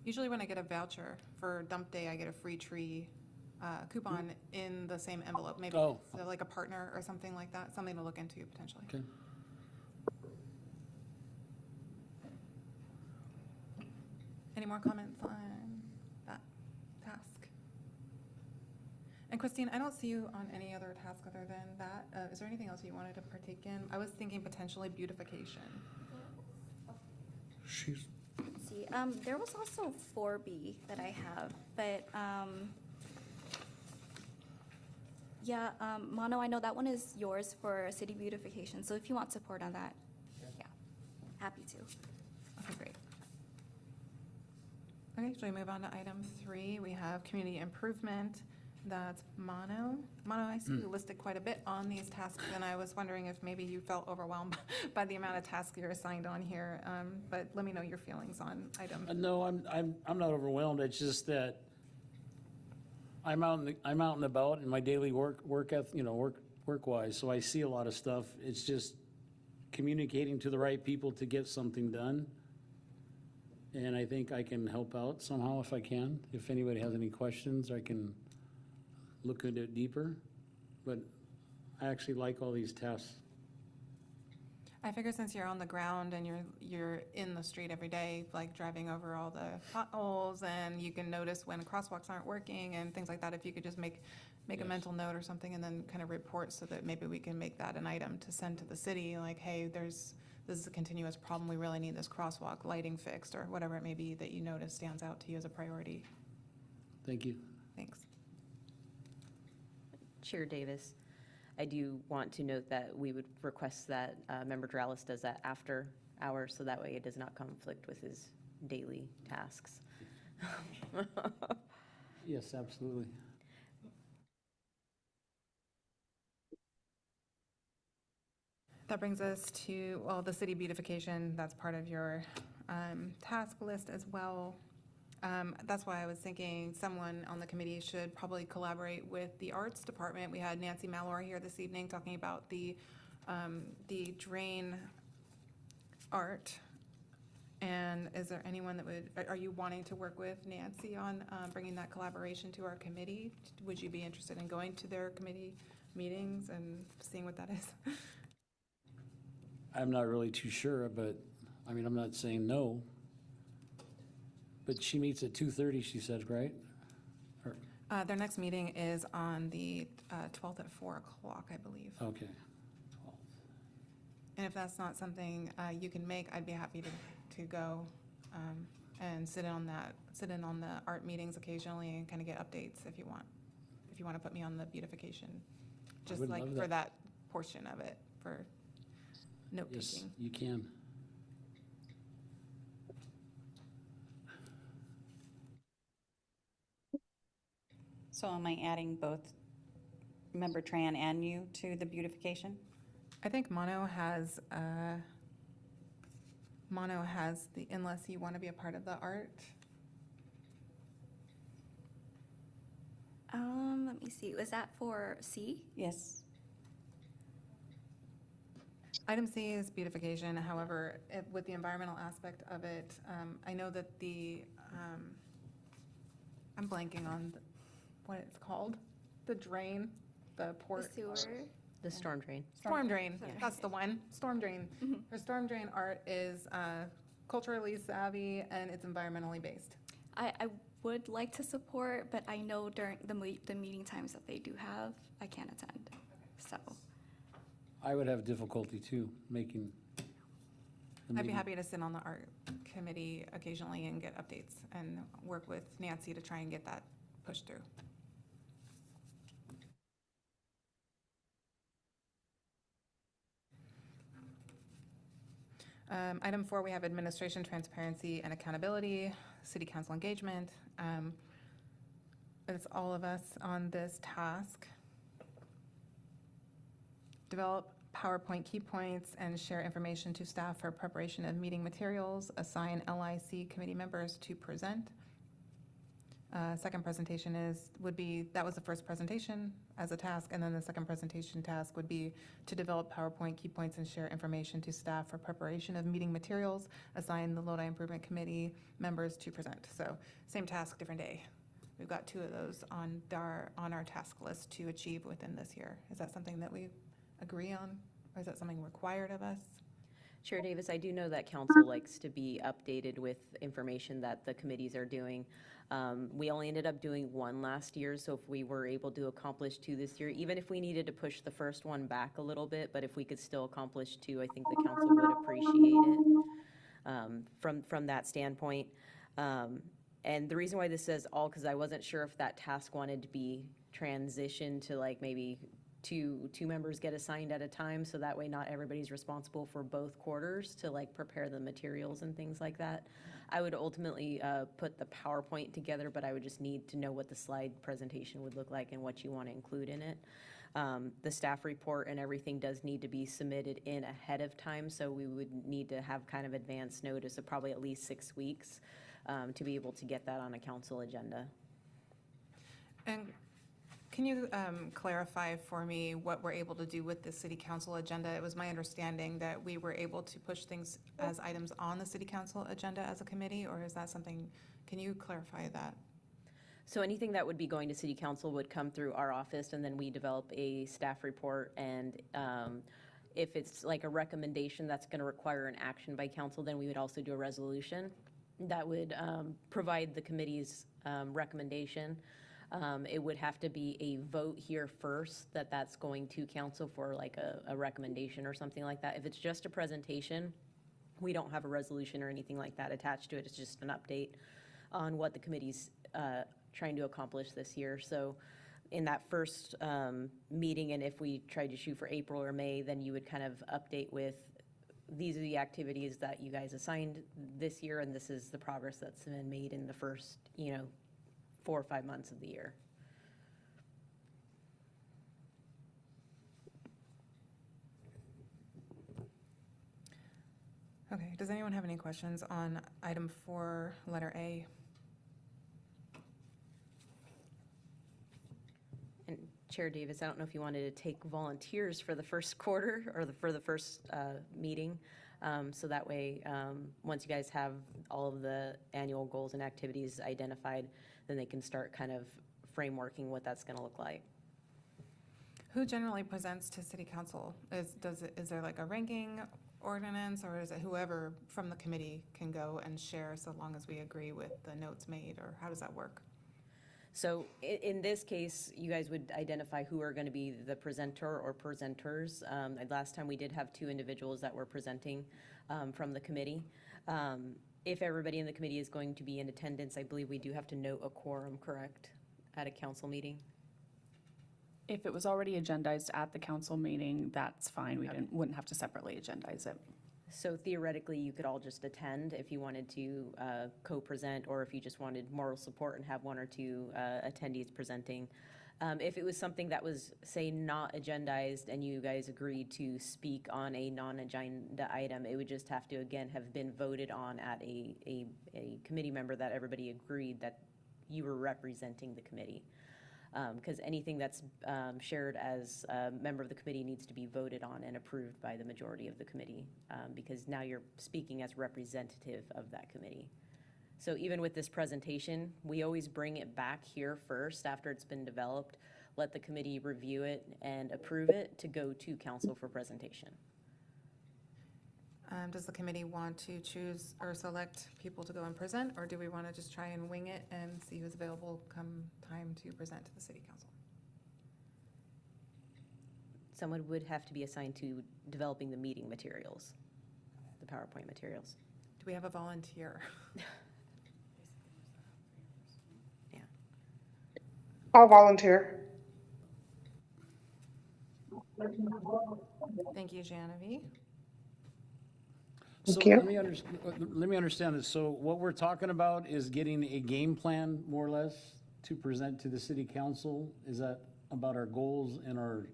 Usually when I get a voucher for dump day, I get a free tree coupon in the same envelope. Maybe
Oh.
it's like a partner or something like that, something to look into potentially.
Okay.
Any more comments on that task? And Christine, I don't see you on any other task other than that. Is there anything else you wanted to partake in? I was thinking potentially beautification.
She's,
Let's see, there was also 4B that I have, but, yeah, Mono, I know that one is yours for city beautification, so if you want support on that, yeah, happy to.
Okay, great. Okay, should we move on to item 3? We have community improvement. That's Mono. Mono, I see you listed quite a bit on these tasks, and I was wondering if maybe you felt overwhelmed by the amount of tasks you're assigned on here. But let me know your feelings on item.
No, I'm not overwhelmed. It's just that I'm out and about in my daily work-wise, so I see a lot of stuff. It's just communicating to the right people to get something done. And I think I can help out somehow if I can. If anybody has any questions, I can look into it deeper. But I actually like all these tasks.
I figure since you're on the ground and you're in the street every day, like driving over all the potholes, and you can notice when crosswalks aren't working and things like that, if you could just make a
Yes.
mental note or something and then kind of report, so that maybe we can make that an item to send to the city, like, hey, this is a continuous problem, we really need this crosswalk lighting fixed, or whatever it may be that you notice stands out to you as a priority.
Thank you.
Thanks.
Chair Davis, I do want to note that we would request that Member Dralis does that after hours, so that way it does not conflict with his daily tasks.
Yes, absolutely.
That brings us to, well, the city beautification. That's part of your task list as well. That's why I was thinking someone on the committee should probably collaborate with the arts department. We had Nancy Mallory here this evening talking about the drain art. And is there anyone that are you wanting to work with Nancy on bringing that collaboration to our committee? Would you be interested in going to their committee meetings and seeing what that is?
I'm not really too sure, but, I mean, I'm not saying no. But she meets at 2:30, she said, right? Or-
Their next meeting is on the 12th at 4 o'clock, I believe.
Okay.
And if that's not something you can make, I'd be happy to go. and sit in on the art meetings occasionally and kind of get updates if you want to put me on the beautification. Just
would
like
love
for
that.
that portion of it, for note
Yes,
taking.
you can.
So am I adding both member Tran and you to the beautification?
I think mono has the, unless you want to be a part of the art.
Let me see. Was that for C?
Yes.
Item C is beautification. However, with the environmental aspect of it, I know that I'm blanking on what it's called, the drain, the
The
port.
sewer?
The storm drain.
Storm drain,
Sorry.
that's the one, storm drain. Her storm drain art is culturally savvy and it's environmentally based.
I would like to support, but I know during the meeting times that they do have, I can't attend. So,
I would have difficulty too, making. the
I'd be
meeting.
happy to sit on the art committee occasionally and get updates and work with Nancy to try and get that pushed through. Item 4, we have administration, transparency, and accountability, city council engagement. It's all of us on this task. Develop PowerPoint key points and share information to staff for preparation of meeting materials. Assign LIC committee members to present. Second presentation that was the first presentation as a task, and then the second presentation task would be to develop PowerPoint key points and share information to staff for preparation of meeting materials. Assign the Lodi Improvement Committee members to present. So same task, different day. We've got 2 of those on our task list to achieve within this year. Is that something that we agree on, or is that something required of us?
Chair Davis, I do know that council likes to be updated with information that the committees are doing. We only ended up doing 1 last year, so if we were able to accomplish 2 this year, even if we needed to push the first one back a little bit, but if we could still accomplish 2, I think the council would appreciate it from that standpoint. And the reason why this says all, because I wasn't sure if that task wanted to be transitioned to like maybe two members get assigned at a time, so that way not everybody's responsible for both quarters to like prepare the materials and things like that. I would ultimately put the PowerPoint together, but I would just need to know what the slide presentation would look like and what you want to include in it. The staff report and everything does need to be submitted in ahead of time, so we would need to have kind of advance notice of probably at least 6 weeks to be able to get that on a council agenda.
And can you clarify for me what we're able to do with the city council agenda? It was my understanding that we were able to push things as items on the city council agenda as a committee, or is that something, can you clarify that?
So anything that would be going to city council would come through our office, and then we develop a staff report, and if it's like a recommendation that's going to require an action by council, then we would also do a resolution that would provide the committee's recommendation. It would have to be a vote here first that that's going to council for like a recommendation or something like that. If it's just a presentation, we don't have a resolution or anything like that attached to it. It's just an update on what the committee's trying to accomplish this year. So in that first meeting, and if we tried to shoot for April or May, then you would kind of update with, these are the activities that you guys assigned this year, and this is the progress that's been made in the first, 4 or 5 months of the year.
Okay, does anyone have any questions on item 4, letter A?
And Chair Davis, I don't know if you wanted to take volunteers for the first quarter or for the first meeting. So that way, once you guys have all of the annual goals and activities identified, then they can start kind of frameworking what that's going to look like.
Who generally presents to city council? Is there like a ranking ordinance, or is it whoever from the committee can go and share so long as we agree with the notes made, or how does that work?
So in this case, you guys would identify who are going to be the presenter or presenters. Last time we did have 2 individuals that were presenting from the committee. If everybody in the committee is going to be in attendance, I believe we do have to note a quorum, correct, at a council meeting?
If it was already agendized at the council meeting, that's fine. We wouldn't have to separately agendize it.
So theoretically, you could all just attend if you wanted to co-present, or if you just wanted moral support and have one or two attendees presenting. If it was something that was, say, not agendized and you guys agreed to speak on a non-agenda item, it would just have to, again, have been voted on at a committee member that everybody agreed that you were representing the committee. Because anything that's shared as a member of the committee needs to be voted on and approved by the majority of the committee, because now you're speaking as representative of that committee. So even with this presentation, we always bring it back here first after it's been developed, let the committee review it and approve it to go to council for presentation.
Does the committee want to choose or select people to go and present, or do we want to just try and wing it and see who's available come time to present to the city council?
Someone would have to be assigned to developing the meeting materials, the PowerPoint materials.
Do we have a volunteer?
Yeah.
I'll volunteer.
Thank you, Genevieve.
So
Thank you.
let me understand this. So what we're talking about is getting a game plan, more or less, to present to the city council? Is that about our goals and our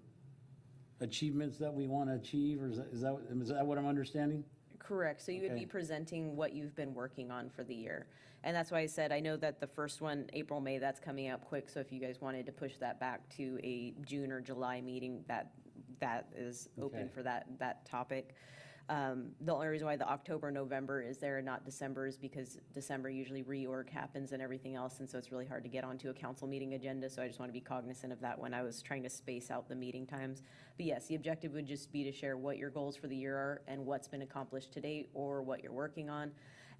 achievements that we want to achieve, or is that what I'm understanding?
Correct. So you would be
Okay.
presenting what you've been working on for the year. And that's why I said, I know that the first one, April, May, that's coming up quick. So if you guys wanted to push that back to a June or July meeting, that is open
Okay.
for that topic. The only reason why the October, November is there and not December is because December usually reorg happens and everything else. And so it's really hard to get onto a council meeting agenda. So I just want to be cognizant of that when I was trying to space out the meeting times. But yes, the objective would just be to share what your goals for the year are and what's been accomplished to date or what you're working on.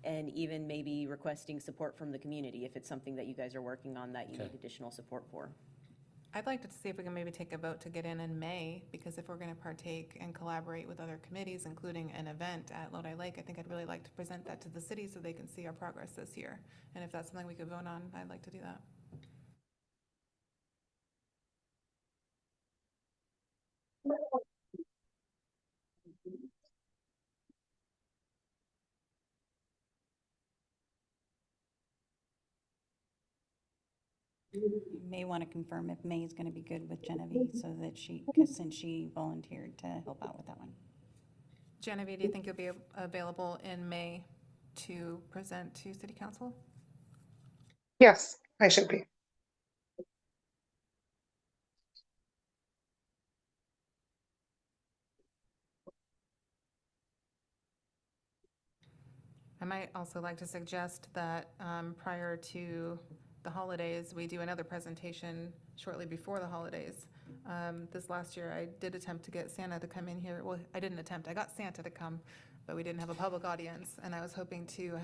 And even maybe requesting support from the community if it's something that you guys are working on that you
Okay.
need additional support for.
I'd like to see if we can maybe take a vote to get in May, because if we're going to partake and collaborate with other committees, including an event at Lodi Lake, I think I'd really like to present that to the city so they can see our progress this year. And if that's something we could vote on, I'd like to do that.
You may want to confirm if May is going to be good with Genevieve so that because since she volunteered to help out with that one.
Genevieve, do you think you'll be available in May to present to city council?
Yes, I should be.
I might also like to suggest that prior to the holidays, we do another presentation shortly before the holidays. This last year, I did attempt to get Santa to come in here. Well, I didn't attempt, I got Santa to come, but we didn't have a public audience. And I was hoping to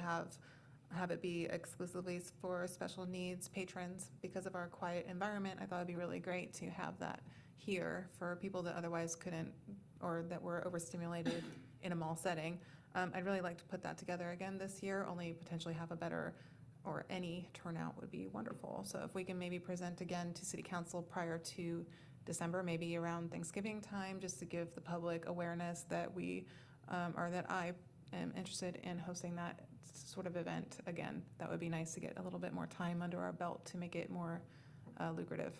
have it be exclusively for special needs patrons. Because of our quiet environment, I thought it'd be really great to have that here for people that otherwise couldn't, or that were overstimulated in a mall setting. I'd really like to put that together again this year, only potentially have a better, or any turnout would be wonderful. So if we can maybe present again to city council prior to December, maybe around Thanksgiving time, just to give the public awareness that we, or that I am interested in hosting that sort of event again. That would be nice to get a little bit more time under our belt to make it more lucrative.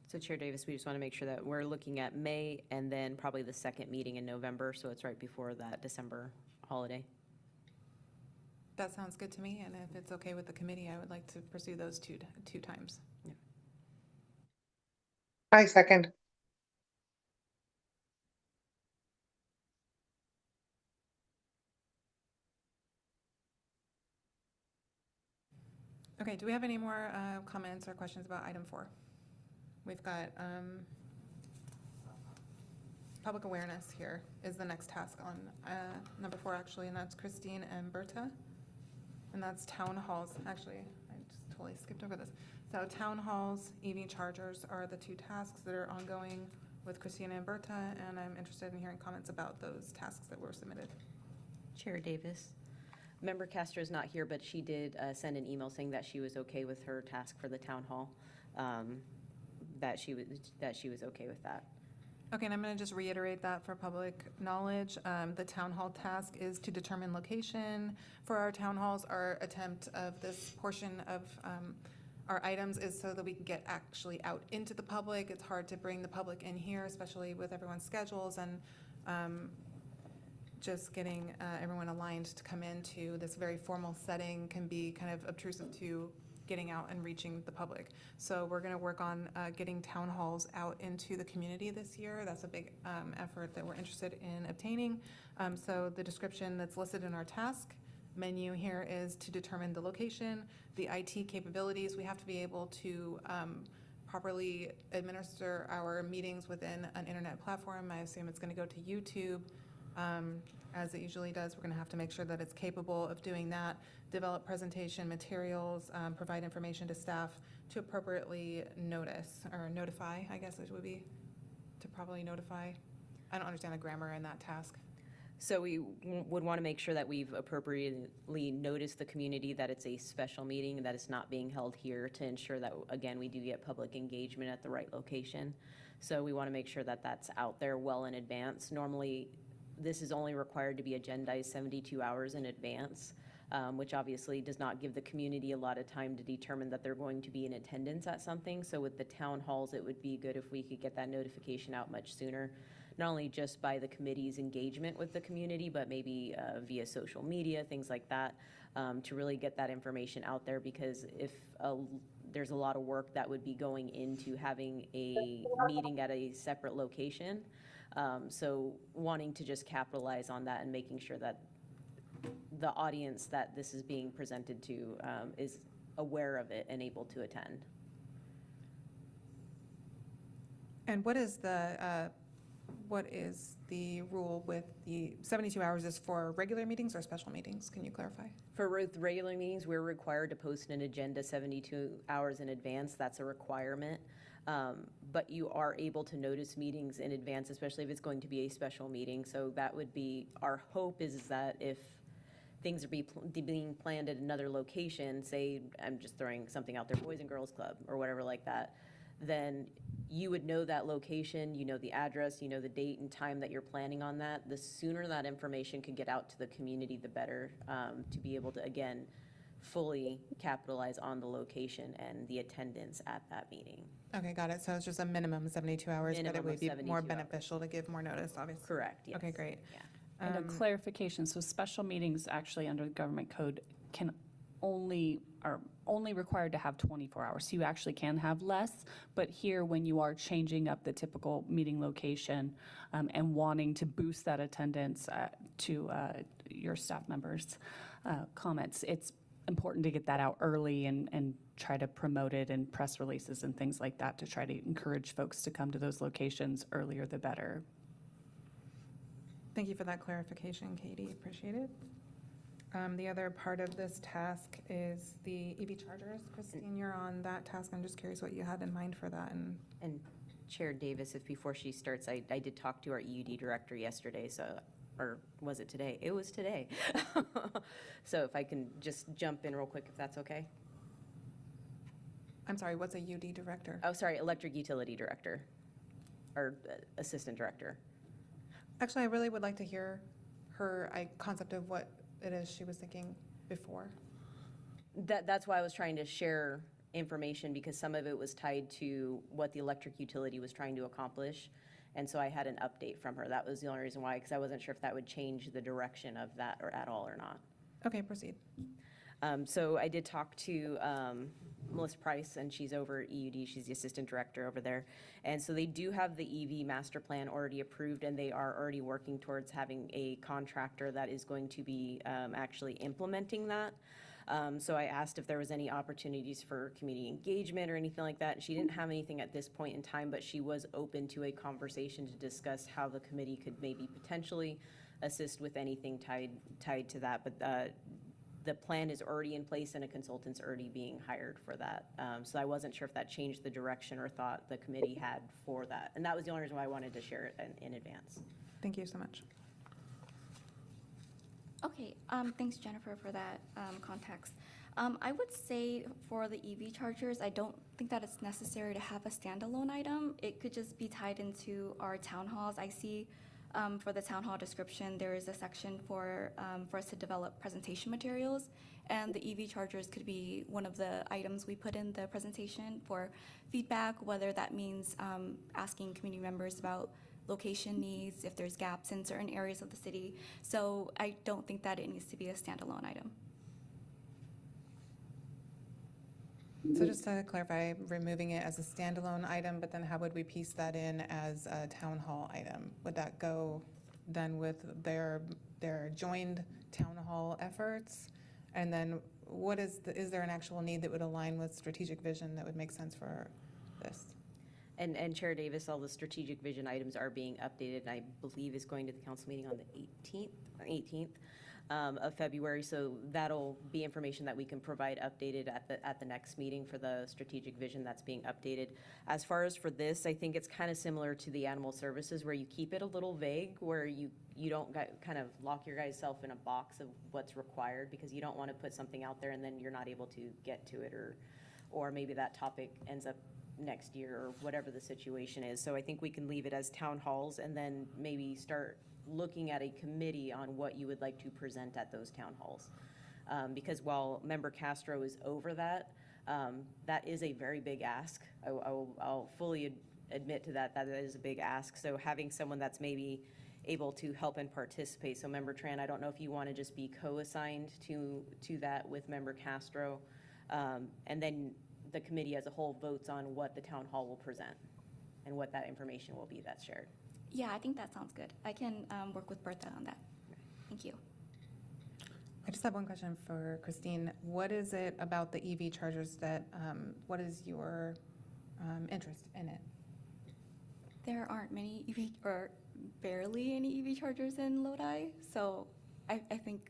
So Chair Davis, we just want to make sure that we're looking at May and then probably the second meeting in November. So it's right before that December holiday.
That sounds good to me, and if it's okay with the committee, I would like to pursue those two times.
I second.
Okay, do we have any more comments or questions about item 4? We've got public awareness here is the next task on number 4, actually, and that's Christine and Berta. And that's town halls. Actually, I just totally skipped over this. So town halls, EV chargers are the 2 tasks that are ongoing with Christina and Berta, and I'm interested in hearing comments about those tasks that were submitted.
Chair Davis. Member Castro is not here, but she did send an email saying that she was okay with her task for the town hall, that she was okay with that.
Okay, and I'm going to just reiterate that for public knowledge. The town hall task is to determine location for our town halls. Our attempt of this portion of our items is so that we can get actually out into the public. It's hard to bring the public in here, especially with everyone's schedules, and just getting everyone aligned to come into this very formal setting can be kind of obtrusive to getting out and reaching the public. So we're going to work on getting town halls out into the community this year. That's a big effort that we're interested in obtaining. So the description that's listed in our task menu here is to determine the location, the IT capabilities. We have to be able to properly administer our meetings within an internet platform. I assume it's going to go to YouTube. As it usually does, we're going to have to make sure that it's capable of doing that, develop presentation materials, provide information to staff to appropriately notify, I guess it would be, to probably notify. I don't understand the grammar in that task.
So we would want to make sure that we've appropriately noticed the community that it's a special meeting, that it's not being held here, to ensure that, again, we do get public engagement at the right location. So we want to make sure that that's out there well in advance. Normally, this is only required to be agendized 72 hours in advance, which obviously does not give the community a lot of time to determine that they're going to be in attendance at something. So with the town halls, it would be good if we could get that notification out much sooner, not only just by the committee's engagement with the community, but maybe via social media, things like that, to really get that information out there, because if there's a lot of work that would be going into having a meeting at a separate location. So wanting to just capitalize on that and making sure that the audience that this is being presented to is aware of it and able to attend.
And what is the rule with the 72 hours is for regular meetings or special meetings? Can you clarify?
For regular meetings, we're required to post an agenda 72 hours in advance. That's a requirement. But you are able to notice meetings in advance, especially if it's going to be a special meeting. So that would be, our hope is that if things are being planned at another location, say, I'm just throwing something out there, Boys and Girls Club or whatever like that, then you would know that location, you know the address, you know the date and time that you're planning on that. The sooner that information can get out to the community, the better, to be able to, again, fully capitalize on the location and the attendance at that meeting.
Okay, got it. So it's just a minimum 72 hours, but it
Minimum
would
of
be
72
more
hours.
beneficial to give more notice, obviously.
Correct, yes.
Okay, great.
Yeah.
And a clarification, so special meetings actually under the government code are only required to have 24 hours. So you actually can have less, but here when you are changing up the typical meeting location and wanting to boost that attendance to your staff members' comments, it's important to get that out early and try to promote it in press releases and things like that to try to encourage folks to come to those locations earlier the better.
Thank you for that clarification, Katie. Appreciate it. The other part of this task is the EV chargers. Christine, you're on that task. I'm just curious what you had in mind for that.
And Chair Davis, if before she starts, I did talk to our EUD director yesterday, so, or was it today? It was today. So if I can just jump in real quick, if that's okay.
I'm sorry, what's a UD director?
Oh, sorry, electric utility director, or assistant director.
Actually, I really would like to hear her concept of what it is she was thinking before.
That's why I was trying to share information, because some of it was tied to what the electric utility was trying to accomplish. And so I had an update from her. That was the only reason why, because I wasn't sure if that would change the direction of that or at all or not.
Okay, proceed.
So I did talk to Melissa Price, and she's over at EUD. She's the assistant director over there. And so they do have the EV master plan already approved, and they are already working towards having a contractor that is going to be actually implementing that. So I asked if there was any opportunities for community engagement or anything like that. She didn't have anything at this point in time, but she was open to a conversation to discuss how the committee could maybe potentially assist with anything tied to that. But the plan is already in place and a consultant's already being hired for that. So I wasn't sure if that changed the direction or thought the committee had for that. And that was the only reason why I wanted to share it in advance.
Thank you so much.
Okay, thanks Jennifer for that context. I would say for the EV chargers, I don't think that it's necessary to have a standalone item. It could just be tied into our town halls. I see for the town hall description, there is a section for us to develop presentation materials, and the EV chargers could be one of the items we put in the presentation for feedback, whether that means asking community members about location needs, if there's gaps in certain areas of the city. So I don't think that it needs to be a standalone item.
So just to clarify, removing it as a standalone item, but then how would we piece that in as a town hall item? Would that go then with their joined town hall efforts? And then what is there an actual need that would align with strategic vision that would make sense for this?
And Chair Davis, all the strategic vision items are being updated, and I believe is going to the council meeting on the 18th of February. So that'll be information that we can provide updated at the next meeting for the strategic vision that's being updated. As far as for this, I think it's kind of similar to the animal services, where you keep it a little vague, where you don't kind of lock your guys' self in a box of what's required, because you don't want to put something out there and then you're not able to get to it, or maybe that topic ends up next year or whatever the situation is. So I think we can leave it as town halls and then maybe start looking at a committee on what you would like to present at those town halls. Because while Member Castro is over that, that is a very big ask. I'll fully admit to that is a big ask. So having someone that's maybe able to help and participate. So Member Tran, I don't know if you want to just be co-assigned to that with Member Castro, and then the committee as a whole votes on what the town hall will present and what that information will be that's shared.
Yeah, I think that sounds good. I can work with Bertha on that. Thank you.
I just have one question for Christine. What is it about the EV chargers that, what is your interest in it?
There aren't many EV, or barely any EV chargers in Lodi, so I think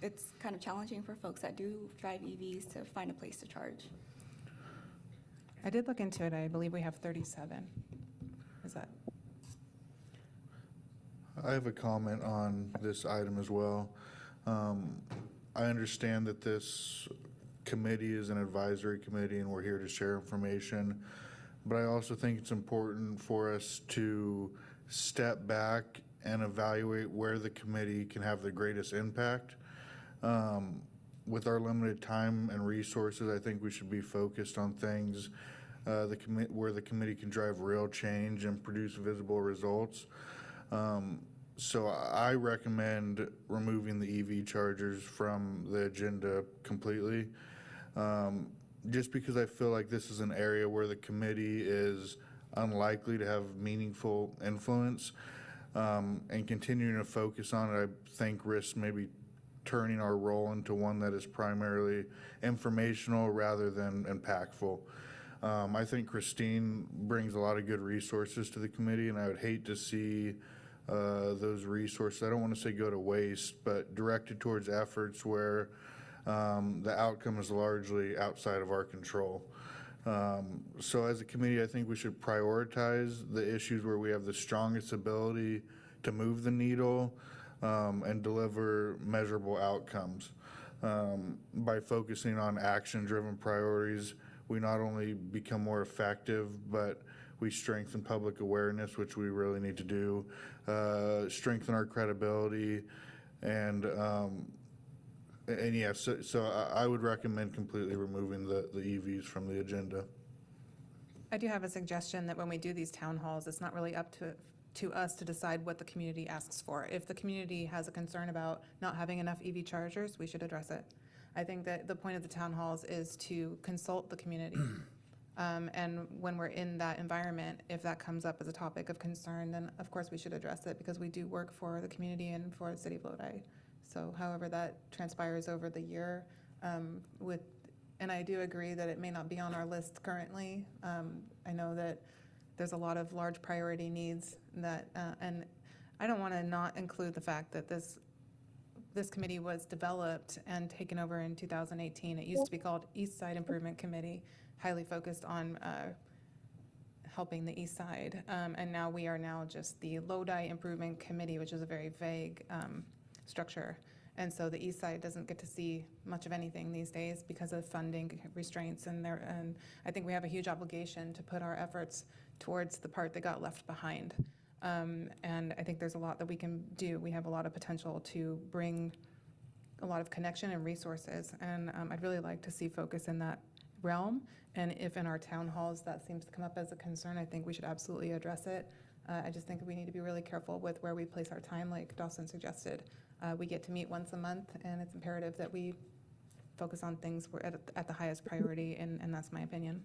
it's kind of challenging for folks that do drive EVs to find a place to charge.
I did look into it. I believe we have 37. Is that?
I have a comment on this item as well. I understand that this committee is an advisory committee and we're here to share information, but I also think it's important for us to step back and evaluate where the committee can have the greatest impact. With our limited time and resources, I think we should be focused on things where the committee can drive real change and produce visible results. So I recommend removing the EV chargers from the agenda completely, just because I feel like this is an area where the committee is unlikely to have meaningful influence, and continuing to focus on it, I think risks maybe turning our role into one that is primarily informational rather than impactful. I think Christine brings a lot of good resources to the committee, and I would hate to see those resources, I don't want to say go to waste, but directed towards efforts where the outcome is largely outside of our control. So as a committee, I think we should prioritize the issues where we have the strongest ability to move the needle and deliver measurable outcomes. By focusing on action-driven priorities, we not only become more effective, but we strengthen public awareness, which we really need to do, strengthen our credibility, and yes, so I would recommend completely removing the EVs from the agenda.
I do have a suggestion that when we do these town halls, it's not really up to us to decide what the community asks for. If the community has a concern about not having enough EV chargers, we should address it. I think that the point of the town halls is to consult the community. And when we're in that environment, if that comes up as a topic of concern, then of course we should address it, because we do work for the community and for the city of Lodi. So however that transpires over the year, and I do agree that it may not be on our list currently. I know that there's a lot of large priority needs that, and I don't want to not include the fact that this this committee was developed and taken over in 2018. It used to be called East Side Improvement Committee, highly focused on helping the east side. And now we are now just the Lodi Improvement Committee, which is a very vague structure. And so the east side doesn't get to see much of anything these days because of funding restraints. And I think we have a huge obligation to put our efforts towards the part that got left behind. And I think there's a lot that we can do. We have a lot of potential to bring a lot of connection and resources. And I'd really like to see focus in that realm. And if in our town halls that seems to come up as a concern, I think we should absolutely address it. I just think we need to be really careful with where we place our time, like Dawson suggested. We get to meet once a month, and it's imperative that we focus on things we're at the highest priority, and that's my opinion.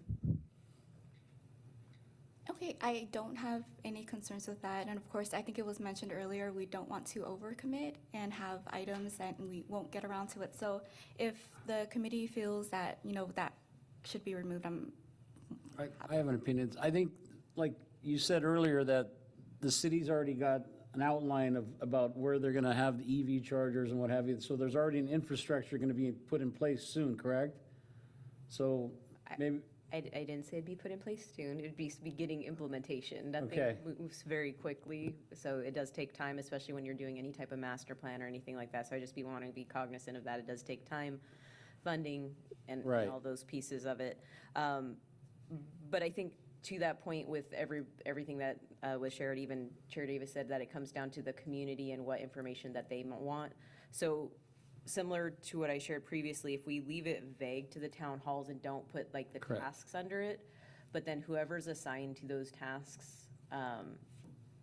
Okay, I don't have any concerns with that. And of course, I think it was mentioned earlier, we don't want to overcommit and have items that we won't get around to it. So if the committee feels that, that should be removed,
I have an opinion. I think, like you said earlier, that the city's already got an outline about where they're going to have the EV chargers and what have you. So there's already an infrastructure going to be put in place soon, correct? So maybe.
I didn't say it'd be put in place soon. It'd be beginning implementation. That
Okay.
thing moves very quickly, so it does take time, especially when you're doing any type of master plan or anything like that. So I just wanting to be cognizant of that. It does take time, funding, and
Right.
all those pieces of it. But I think to that point with everything that was shared, even Chair Davis said that it comes down to the community and what information that they want. So similar to what I shared previously, if we leave it vague to the town halls and don't put like the
Correct.
tasks under it, but then whoever's assigned to those tasks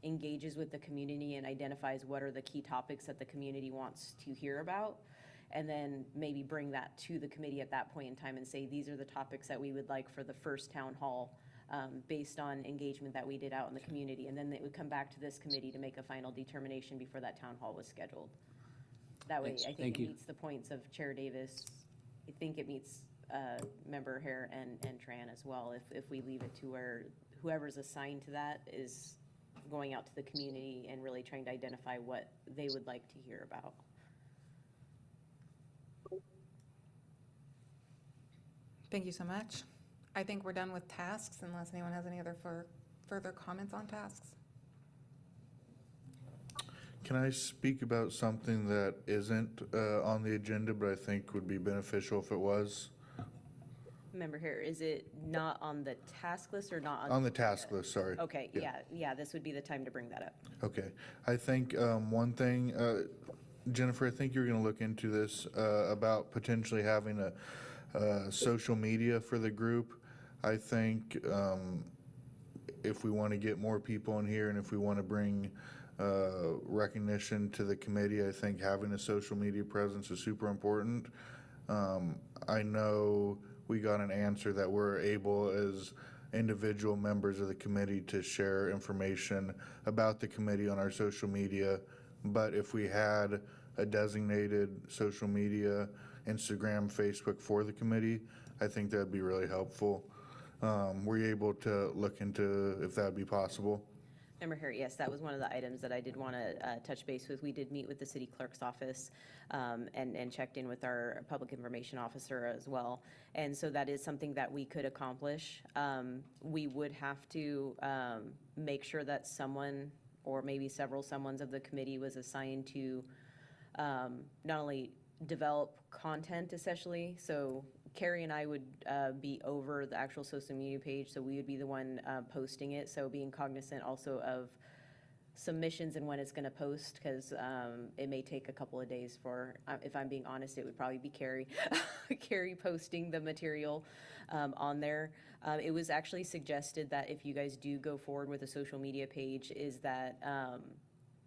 engages with the community and identifies what are the key topics that the community wants to hear about, and then maybe bring that to the committee at that point in time and say, these are the topics that we would like for the first town hall based on engagement that we did out in the community. And then it would come back to this committee to make a final determination before that town hall was scheduled. That way,
Thanks.
I think
Thank
it
you.
meets the points of Chair Davis. I think it meets Member Hare and Tran as well, if we leave it to where whoever's assigned to that is going out to the community and really trying to identify what they would like to hear about.
Thank you so much. I think we're done with tasks unless anyone has any other further comments on tasks.
Can I speak about something that isn't on the agenda, but I think would be beneficial if it was?
Member Hare, is it not on the task list or not on?
On the task list, sorry.
Okay, yeah, this would be the time to bring that up.
Okay. I think one thing, Jennifer, I think you're going to look into this about potentially having a social media for the group. I think if we want to get more people in here and if we want to bring recognition to the committee, I think having a social media presence is super important. I know we got an answer that we're able as individual members of the committee to share information about the committee on our social media, but if we had a designated social media, Instagram, Facebook for the committee, I think that'd be really helpful. Were you able to look into if that'd be possible?
Member Hare, yes, that was one of the items that I did want to touch base with. We did meet with the city clerk's office and checked in with our public information officer as well. And so that is something that we could accomplish. We would have to make sure that someone, or maybe several someones of the committee was assigned to not only develop content essentially, so Carrie and I would be over the actual social media page, so we would be the one posting it. So being cognizant also of submissions and when it's going to post, because it may take a couple of days for, if I'm being honest, it would probably be Carrie, Carrie posting the material on there. It was actually suggested that if you guys do go forward with a social media page, is that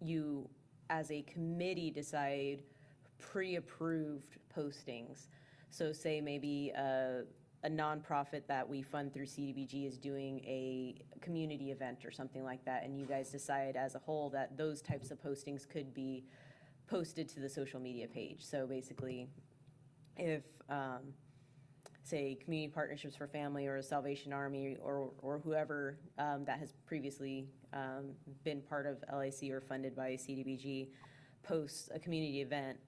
you, as a committee, decide pre-approved postings. So say maybe a nonprofit that we fund through CDBG is doing a community event or something like that, and you guys decide as a whole that those types of postings could be posted to the social media page. So basically, if, say, Community Partnerships for Family or Salvation Army or whoever that has previously been part of LIC or funded by CDBG posts a community event,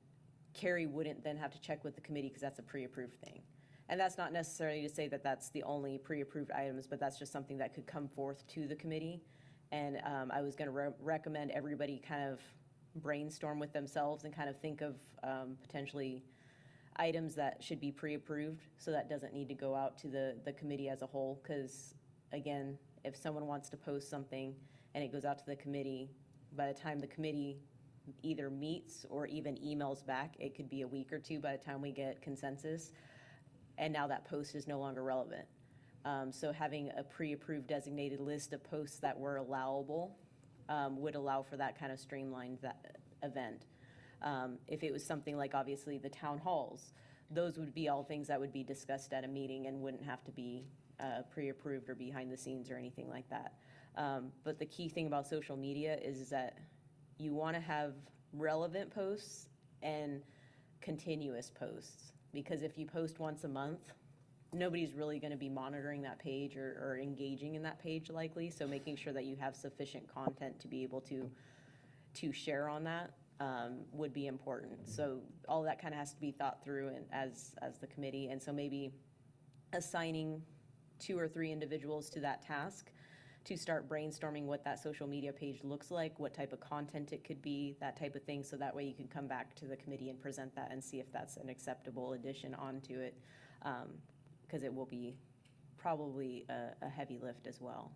Carrie wouldn't then have to check with the committee because that's a pre-approved thing. And that's not necessarily to say that that's the only pre-approved items, but that's just something that could come forth to the committee. And I was going to recommend everybody kind of brainstorm with themselves and kind of think of potentially items that should be pre-approved, so that doesn't need to go out to the committee as a whole. Because again, if someone wants to post something and it goes out to the committee, by the time the committee either meets or even emails back, it could be a week or two by the time we get consensus. And now that post is no longer relevant. So having a pre-approved designated list of posts that were allowable would allow for that kind of streamlined event. If it was something like obviously the town halls, those would be all things that would be discussed at a meeting and wouldn't have to be pre-approved or behind the scenes or anything like that. But the key thing about social media is that you want to have relevant posts and continuous posts. Because if you post once a month, nobody's really going to be monitoring that page or engaging in that page likely. So making sure that you have sufficient content to be able to share on that would be important. So all that kind of has to be thought through and as the committee. And so maybe assigning 2 or 3 individuals to that task to start brainstorming what that social media page looks like, what type of content it could be, that type of thing. So that way you can come back to the committee and present that and see if that's an acceptable addition onto it. Because it will be probably a heavy lift as well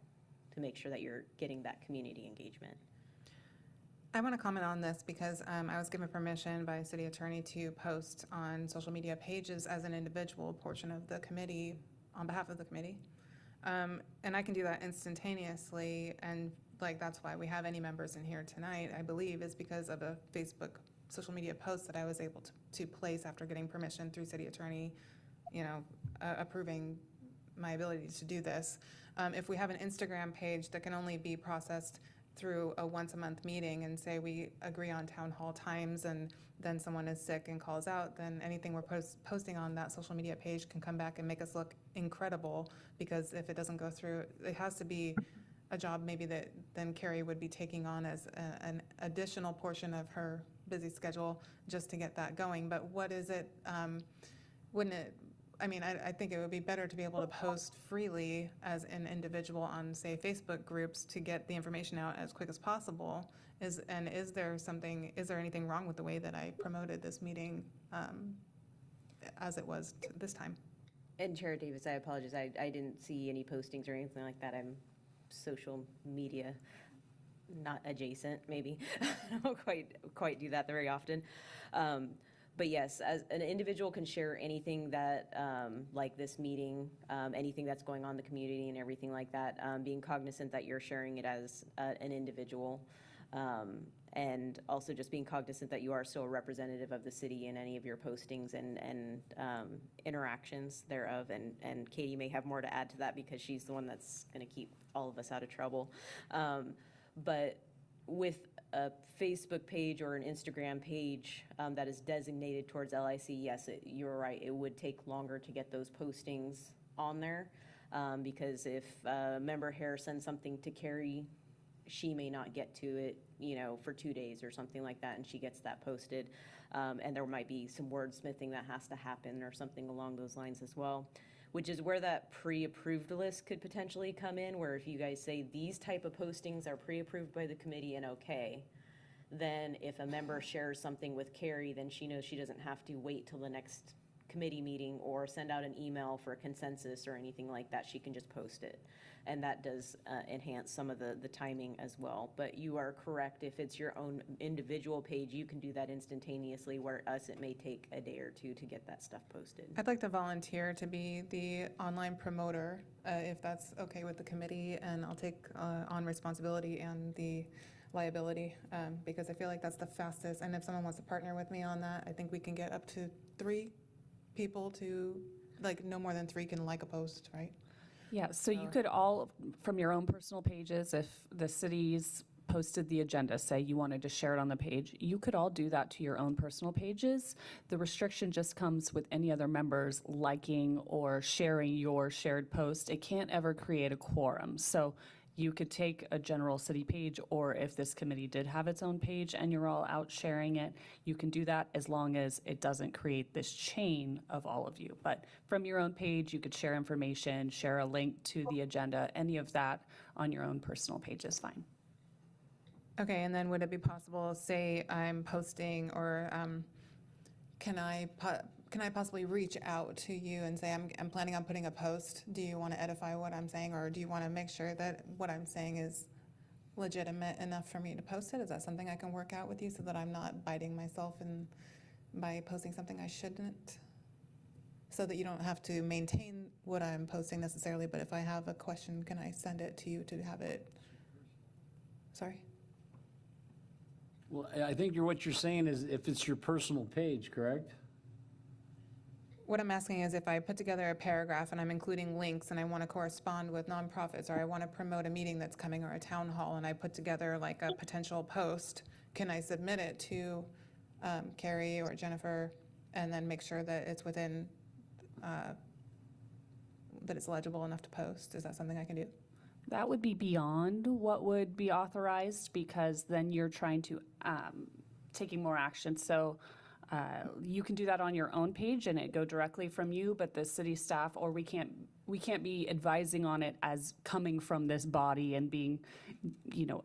to make sure that you're getting that community engagement.
I want to comment on this because I was given permission by city attorney to post on social media pages as an individual portion of the committee on behalf of the committee. And I can do that instantaneously, and like that's why we have any members in here tonight, I believe, is because of a Facebook social media post that I was able to place after getting permission through city attorney, approving my ability to do this. If we have an Instagram page that can only be processed through a once-a-month meeting and say we agree on town hall times and then someone is sick and calls out, then anything we're posting on that social media page can come back and make us look incredible, because if it doesn't go through, it has to be a job maybe that then Carrie would be taking on as an additional portion of her busy schedule just to get that going. But what is it, wouldn't it, I think it would be better to be able to post freely as an individual on, say, Facebook groups to get the information out as quick as possible. Is there anything wrong with the way that I promoted this meeting as it was this time? And
Chair Davis, I apologize. I didn't see any postings or anything like that. I'm social media not adjacent, maybe. I don't quite do that very often. But yes, as an individual can share anything that, like this meeting, anything that's going on in the community and everything like that, being cognizant that you're sharing it as an individual. And also just being cognizant that you are still a representative of the city in any of your postings and interactions thereof. And Katie may have more to add to that because she's the one that's going to keep all of us out of trouble. But with a Facebook page or an Instagram page that is designated towards LIC, yes, you're right, it would take longer to get those postings on there because if member Hare sends something to Carrie, she may not get to it, for 2 days or something like that, and she gets that posted. And there might be some wordsmithing that has to happen or something along those lines as well, which is where that pre-approved list could potentially come in, where if you guys say these type of postings are pre-approved by the committee and okay, then if a member shares something with Carrie, then she knows she doesn't have to wait till the next committee meeting or send out an email for a consensus or anything like that. She can just post it. And that does enhance some of the timing as well. But you are correct. If it's your own individual page, you can do that instantaneously, whereas it may take a day or two to get that stuff posted.
I'd like to volunteer to be the online promoter, if that's okay with the committee, and I'll take on responsibility and the liability, because I feel like that's the fastest. And if someone wants to partner with me on that, I think we can get up to 3 people to, no more than 3 can like a post, right?
Yeah, so you could all, from your own personal pages, if the city's posted the agenda, say you wanted to share it on the page, you could all do that to your own personal pages. The restriction just comes with any other members liking or sharing your shared post. It can't ever create a quorum. So you could take a general city page, or if this committee did have its own page and you're all out sharing it, you can do that as long as it doesn't create this chain of all of you. But from your own page, you could share information, share a link to the agenda, any of that on your own personal page is fine.
Okay, and then would it be possible, say I'm posting, or can I possibly reach out to you and say, I'm planning on putting a post? Do you want to edify what I'm saying, or do you want to make sure that what I'm saying is legitimate enough for me to post it? Is that something I can work out with you so that I'm not biting myself by posting something I shouldn't? So that you don't have to maintain what I'm posting necessarily, but if I have a question, can I send it to you to have it? Sorry?
Well, I think what you're saying is if it's your personal page, correct?
What I'm asking is if I put together a paragraph and I'm including links and I want to correspond with nonprofits, or I want to promote a meeting that's coming or a town hall, and I put together like a potential post, can I submit it to Carrie or Jennifer and then make sure that it's within, that it's legible enough to post? Is that something I can do?
That would be beyond what would be authorized, because then you're trying to, taking more action. So you can do that on your own page and it go directly from you, but the city staff, or we can't be advising on it as coming from this body and being,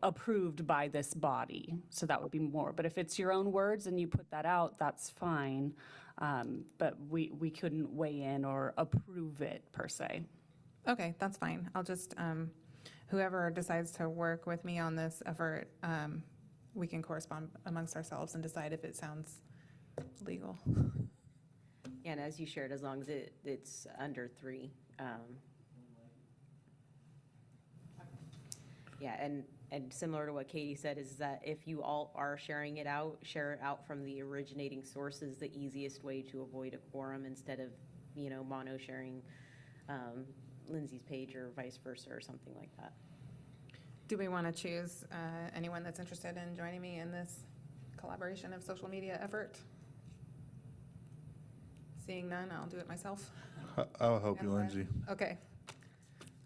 approved by this body. So that would be more. But if it's your own words and you put that out, that's fine. But we couldn't weigh in or approve it per se.
Okay, that's fine. I'll just, whoever decides to work with me on this effort, we can correspond amongst ourselves and decide if it sounds legal.
And as you shared, as long as it's under 3. Yeah, and similar to what Katie said, is that if you all are sharing it out, share it out from the originating source is the easiest way to avoid a quorum, instead of, mono sharing Lindsay's page or vice versa or something like that.
Do we want to choose anyone that's interested in joining me in this collaboration of social media effort? Seeing none, I'll do it myself.
I'll help you, Lindsay.
Okay.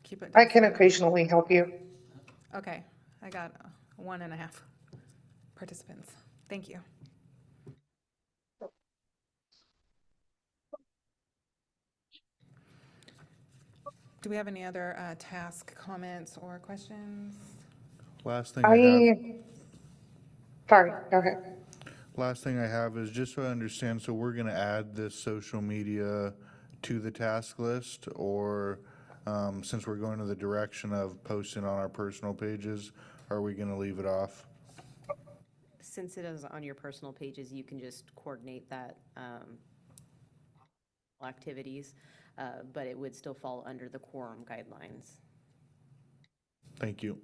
Keep it.
I can occasionally help you.
Okay, I got 1.5 participants. Thank you. Do we have any other task comments or questions?
Last thing I have.
Sorry, go ahead.
Last thing I have is just so I understand, so we're gonna add this social media to the task list, or since we're going to the direction of posting on our personal pages, are we gonna leave it off?
Since it is on your personal pages, you can just coordinate that activities, but it would still fall under the quorum guidelines.
Thank you.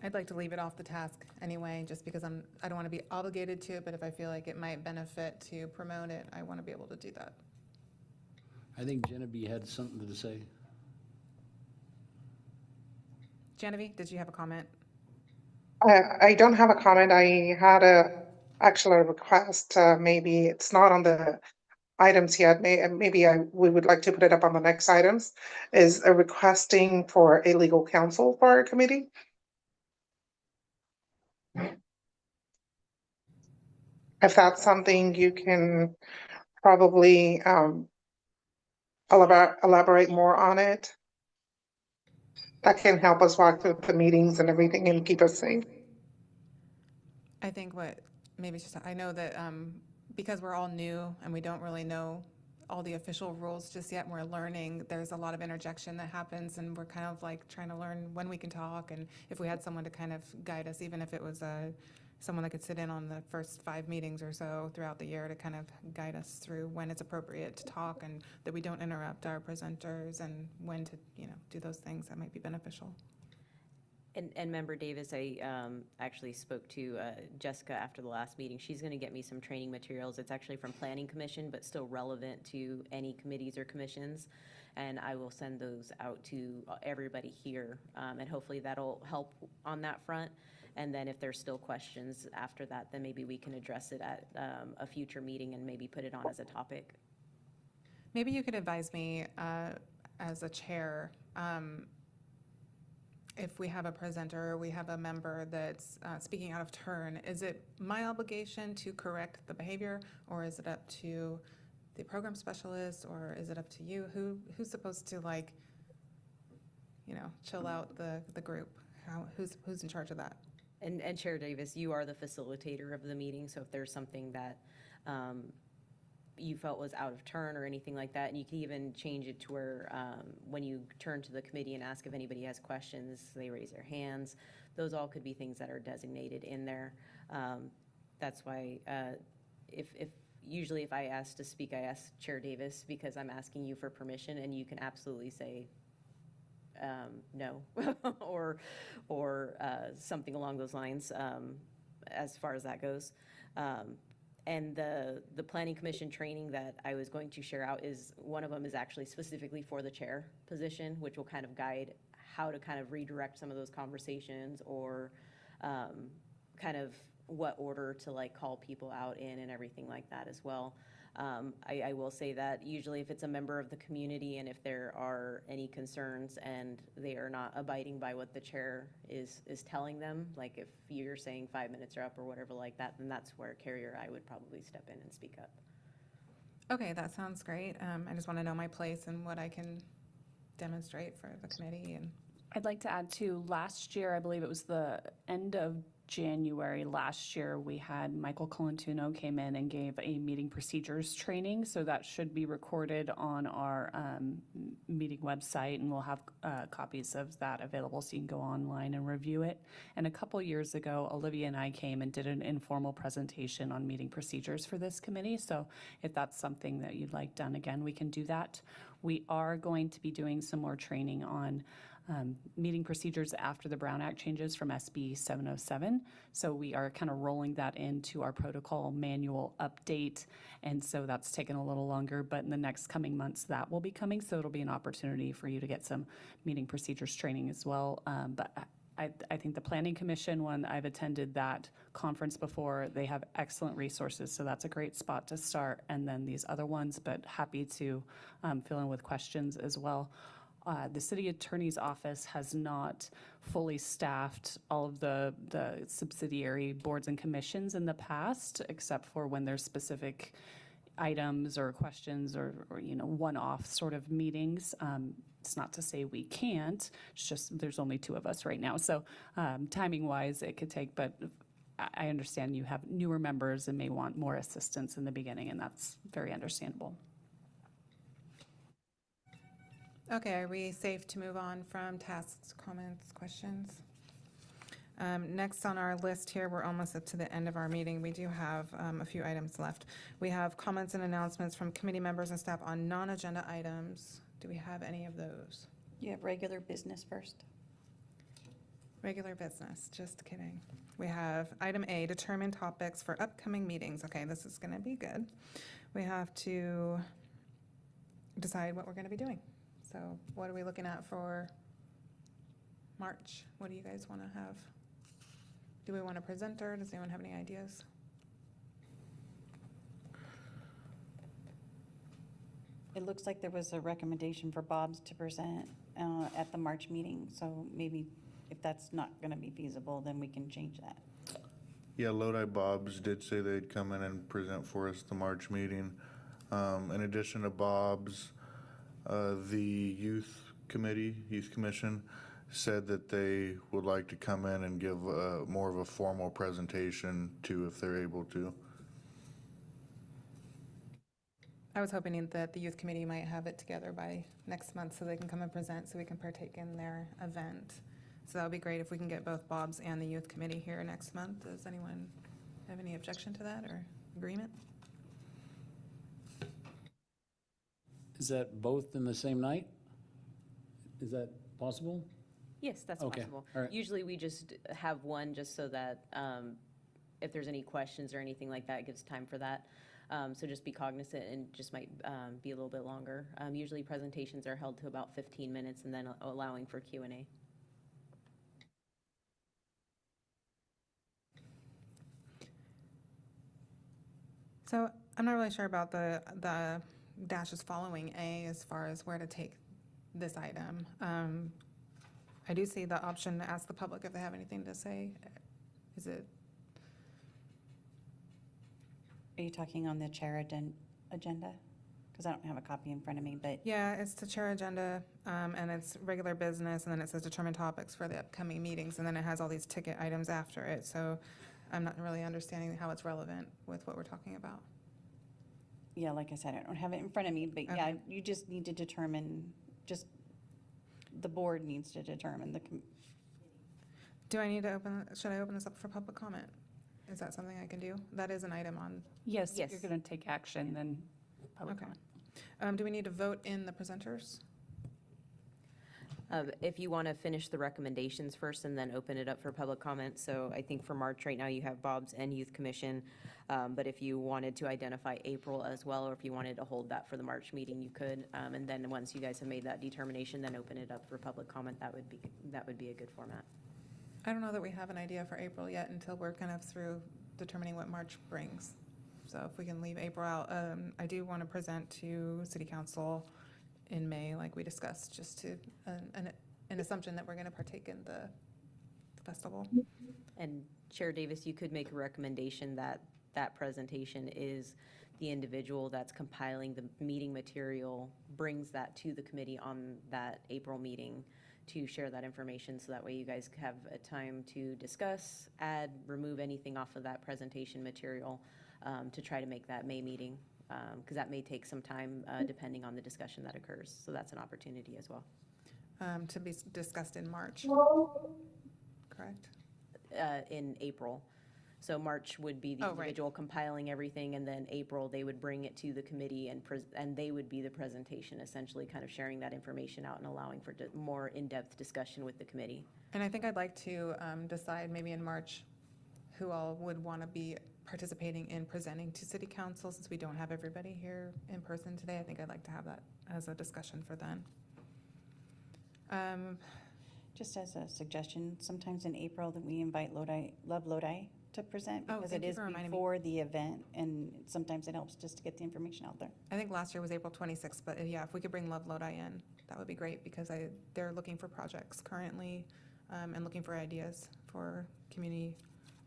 I'd like to leave it off the task anyway, just because I don't want to be obligated to it, but if I feel like it might benefit to promote it, I want to be able to do that.
I think Genevieve had something to say.
Genevieve, did you have a comment?
I don't have a comment. I had actually a request. Maybe it's not on the items yet. Maybe we would like to put it up on the next items. Is a requesting for a legal counsel for our committee. If that's something you can probably elaborate more on it. That can help us walk through the meetings and everything and keep us safe.
I think maybe it's just, I know that because we're all new and we don't really know all the official rules just yet, and we're learning, there's a lot of interjection that happens, and we're kind of like trying to learn when we can talk, and if we had someone to kind of guide us, even if it was someone that could sit in on the first 5 meetings or so throughout the year to kind of guide us through when it's appropriate to talk and that we don't interrupt our presenters, and when to, do those things, that might be beneficial.
And Member Davis, I actually spoke to Jessica after the last meeting. She's going to get me some training materials. It's actually from Planning Commission, but still relevant to any committees or commissions. And I will send those out to everybody here. And hopefully that'll help on that front. And then if there's still questions after that, then maybe we can address it at a future meeting and maybe put it on as a topic. Maybe
you could advise me as a chair. if we have a presenter or we have a member that's speaking out of turn, is it my obligation to correct the behavior, or is it up to the program specialist, or is it up to you? Who's supposed to, like, chill out the group? Who's in charge of that?
And Chair Davis, you are the facilitator of the meeting, so if there's something that you felt was out of turn or anything like that, and you can even change it to where when you turn to the committee and ask if anybody has questions, they raise their hands. Those all could be things that are designated in there. That's why usually if I ask to speak, I ask Chair Davis because I'm asking you for permission, and you can absolutely say no or something along those lines as far as that goes. And the Planning Commission training that I was going to share out is, one of them is actually specifically for the chair position, which will kind of guide how to kind of redirect some of those conversations, or kind of what order to like call people out in and everything like that as well. I will say that usually if it's a member of the community and if there are any concerns and they are not abiding by what the chair is telling them, like if you're saying 5 minutes are up or whatever like that, then that's where Carrie or I would probably step in and speak up.
Okay, that sounds great. I just want to know my place and what I can demonstrate for the committee. And
I'd like to add to last year, I believe it was the end of January last year, we had Michael Colantuno came in and gave a meeting procedures training. So that should be recorded on our meeting website, and we'll have copies of that available so you can go online and review it. And a couple years ago, Olivia and I came and did an informal presentation on meeting procedures for this committee. So if that's something that you'd like done again, we can do that. We are going to be doing some more training on meeting procedures after the Brown Act changes from SB 707. So we are kind of rolling that into our protocol manual update. And so that's taken a little longer, but in the next coming months, that will be coming. So it'll be an opportunity for you to get some meeting procedures training as well. But I think the Planning Commission one, I've attended that conference before. They have excellent resources, so that's a great spot to start. And then these other ones, but happy to fill in with questions as well. The city attorney's office has not fully staffed all of the subsidiary boards and commissions in the past, except for when there's specific items or questions or one-off sort of meetings. It's not to say we can't, it's just there's only two of us right now. So timing-wise, it could take, but I understand you have newer members and may want more assistance in the beginning, and that's very understandable.
okay, are we safe to move on from tasks, comments, questions? Next on our list here, we're almost up to the end of our meeting. We do have a few items left. We have comments and announcements from committee members and staff on non-agenda items. Do we have any of those?
You have regular business first.
Regular business, just kidding. We have item A, determine topics for upcoming meetings. Okay, this is going to be good. We have to decide what we're going to be doing. So what are we looking at for March? What do you guys want to have? Do we want a presenter? Does anyone have any ideas?
It looks like there was a recommendation for Bob's to present at the March meeting. So maybe if that's not going to be feasible, then we can change that.
Yeah, Lodi Bob's did say they'd come in and present for us the March meeting. In addition to Bob's, the youth commission said that they would like to come in and give more of a formal presentation too, if they're able to.
I was hoping that the youth committee might have it together by next month so they can come and present so we can partake in their event. So that would be great if we can get both Bob's and the youth committee here next month. Does anyone have any objection to that or agreement?
Is that both in the same night? Is that possible?
Yes, that's
Okay,
possible.
all right.
Usually we just have one just so that if there's any questions or anything like that, it gives time for that. So just be cognizant, and just might be a little bit longer. Usually presentations are held to about 15 minutes and then allowing for Q&A.
So I'm not really sure about the dashes following A as far as where to take this item. I do see the option to ask the public if they have anything to say. Is it,
Are you talking on the chair agenda? Because I don't have a copy in front of me, but
yeah, it's the chair agenda, and it's regular business, and then it says determine topics for the upcoming meetings, and then it has all these ticket items after it, so I'm not really understanding how it's relevant with what we're talking about.
yeah, like I said, I don't have it in front of me, but yeah,
Okay.
you just need to determine, just, the board needs to determine
Do I need to should I open this up for public comment? Is that something I can do? That is an item on,
Yes,
Yes.
you're going to take action, then public
Okay.
comment.
do we need to vote in the presenters?
If you want to finish the recommendations first and then open it up for public comment. So I think for March right now, you have Bob's and Youth Commission. But if you wanted to identify April as well, or if you wanted to hold that for the March meeting, you could. And then once you guys have made that determination, then open it up for public comment. That would be a good format.
I don't know that we have an idea for April yet until we're kind of through determining what March brings. So if we can leave April out, I do want to present to City Council in May, like we discussed, just to, an assumption that we're going to partake in the festival.
And Chair Davis, you could make a recommendation that that presentation is the individual that's compiling the meeting material, brings that to the committee on that April meeting to share that information, so that way you guys have a time to discuss, add, remove anything off of that presentation material to try to make that May meeting, because that may take some time depending on the discussion that occurs. So that's an opportunity as well.
To be discussed in March, correct?
In April. So March would be the
Oh, right.
individual compiling everything, and then April, they would bring it to the committee and they would be the presentation, essentially kind of sharing that information out and allowing for more in-depth discussion with the committee.
And I think I'd like to decide maybe in March who all would want to be participating in presenting to City Council, since we don't have everybody here in person today. I think I'd like to have that as a discussion for then.
just as a suggestion, sometimes in April that we invite Love Lodi to present,
Oh,
because
thank
it
you
is
for reminding me.
before the event, and sometimes it helps just to get the information out there.
I think last year was April 26th, but yeah, if we could bring Love Lodi in, that would be great, because they're looking for projects currently and looking for ideas for community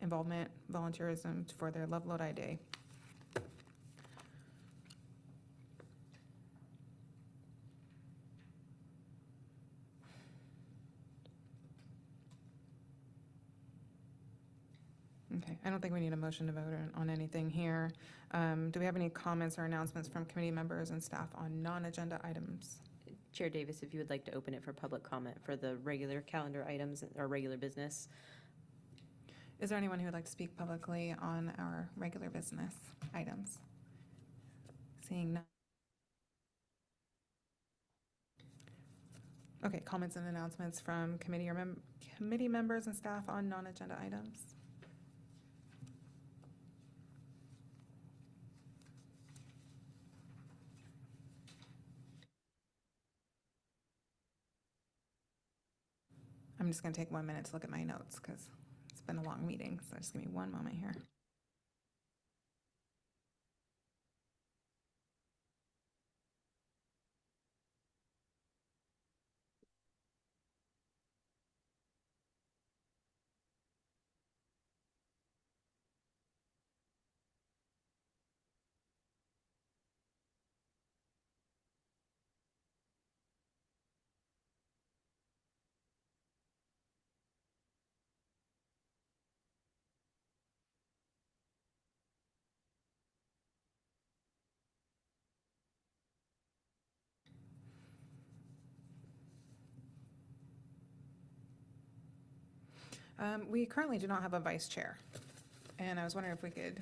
involvement, volunteerism for their Love Lodi Day. Okay, I don't think we need a motion to vote on anything here. Do we have any comments or announcements from committee members and staff on non-agenda items?
Chair Davis, if you would like to open it for public comment for the regular calendar items or regular business.
Is there anyone who would like to speak publicly on our regular business items? Seeing none. Okay, comments and announcements from committee or committee members and staff on non-agenda items? I'm just going to take 1 minute to look at my notes because it's been a long meeting, so just give me one moment here. We currently do not have a vice chair, and I was wondering if we could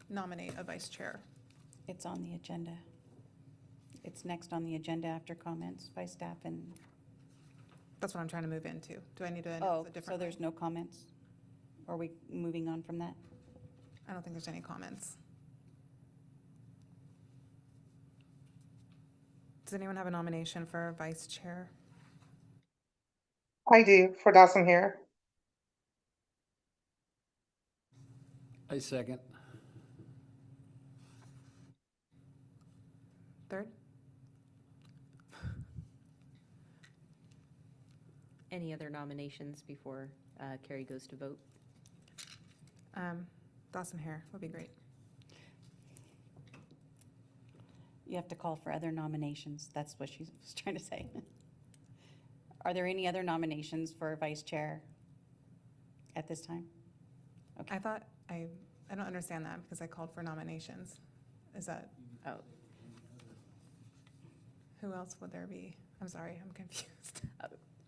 nominate a vice chair.
It's on the agenda. It's next on the agenda after comments by staff and,
That's what I'm trying to move into. Do I need to
oh,
announce a
so
different?
there's no comments? Are we moving on from that?
I don't think there's any comments. Does anyone have a nomination for vice chair?
I do, for Dawson here.
I second.
Third?
Any other nominations before Carrie goes to vote?
Dawson Hare would be great.
You have to call for other nominations. That's what she was trying to say. Are there any other nominations for vice chair at this time?
I thought, I don't understand that because I called for nominations. Is that,
Oh,
who else would there be? I'm sorry, I'm confused.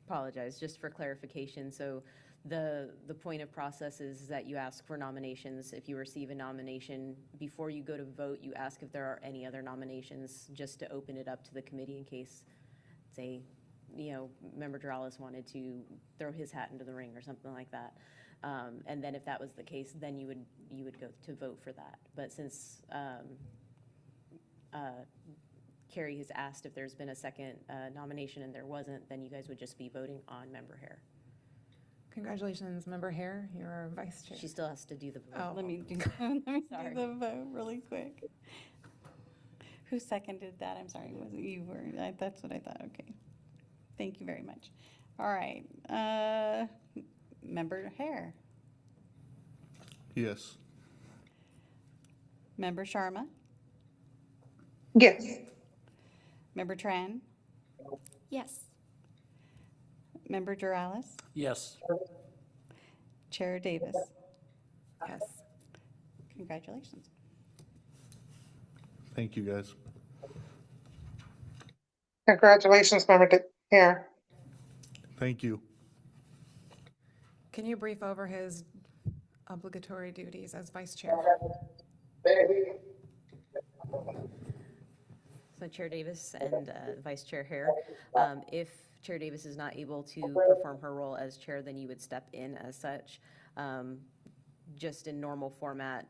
apologize, just for clarification. So the point of process is that you ask for nominations. If you receive a nomination, before you go to vote, you ask if there are any other nominations, just to open it up to the committee in case, say, Member Dorales wanted to throw his hat into the ring or something like that. And then if that was the case, then you would go to vote for that. But since Carrie has asked if there's been a second nomination and there wasn't, then you guys would just be voting on Member Hare.
Congratulations, Member Hare, you're our vice chair.
She still has to do the vote.
Oh.
Let me do
Sorry.
the vote really quick. Who seconded that? I'm sorry, was it you? That's what I thought, okay. Thank you very much. All right, Member Hare,
Yes.
Member Sharma,
Yes.
Member Tran,
Yes.
Member Dorales,
Yes.
Chair Davis.
Yes.
Congratulations.
Thank you, guys.
Congratulations, Member Hare.
Thank you.
Can you brief over his obligatory duties as vice chair?
So Chair Davis and Vice Chair Hare, if Chair Davis is not able to perform her role as chair, then you would step in as such. Just in normal format,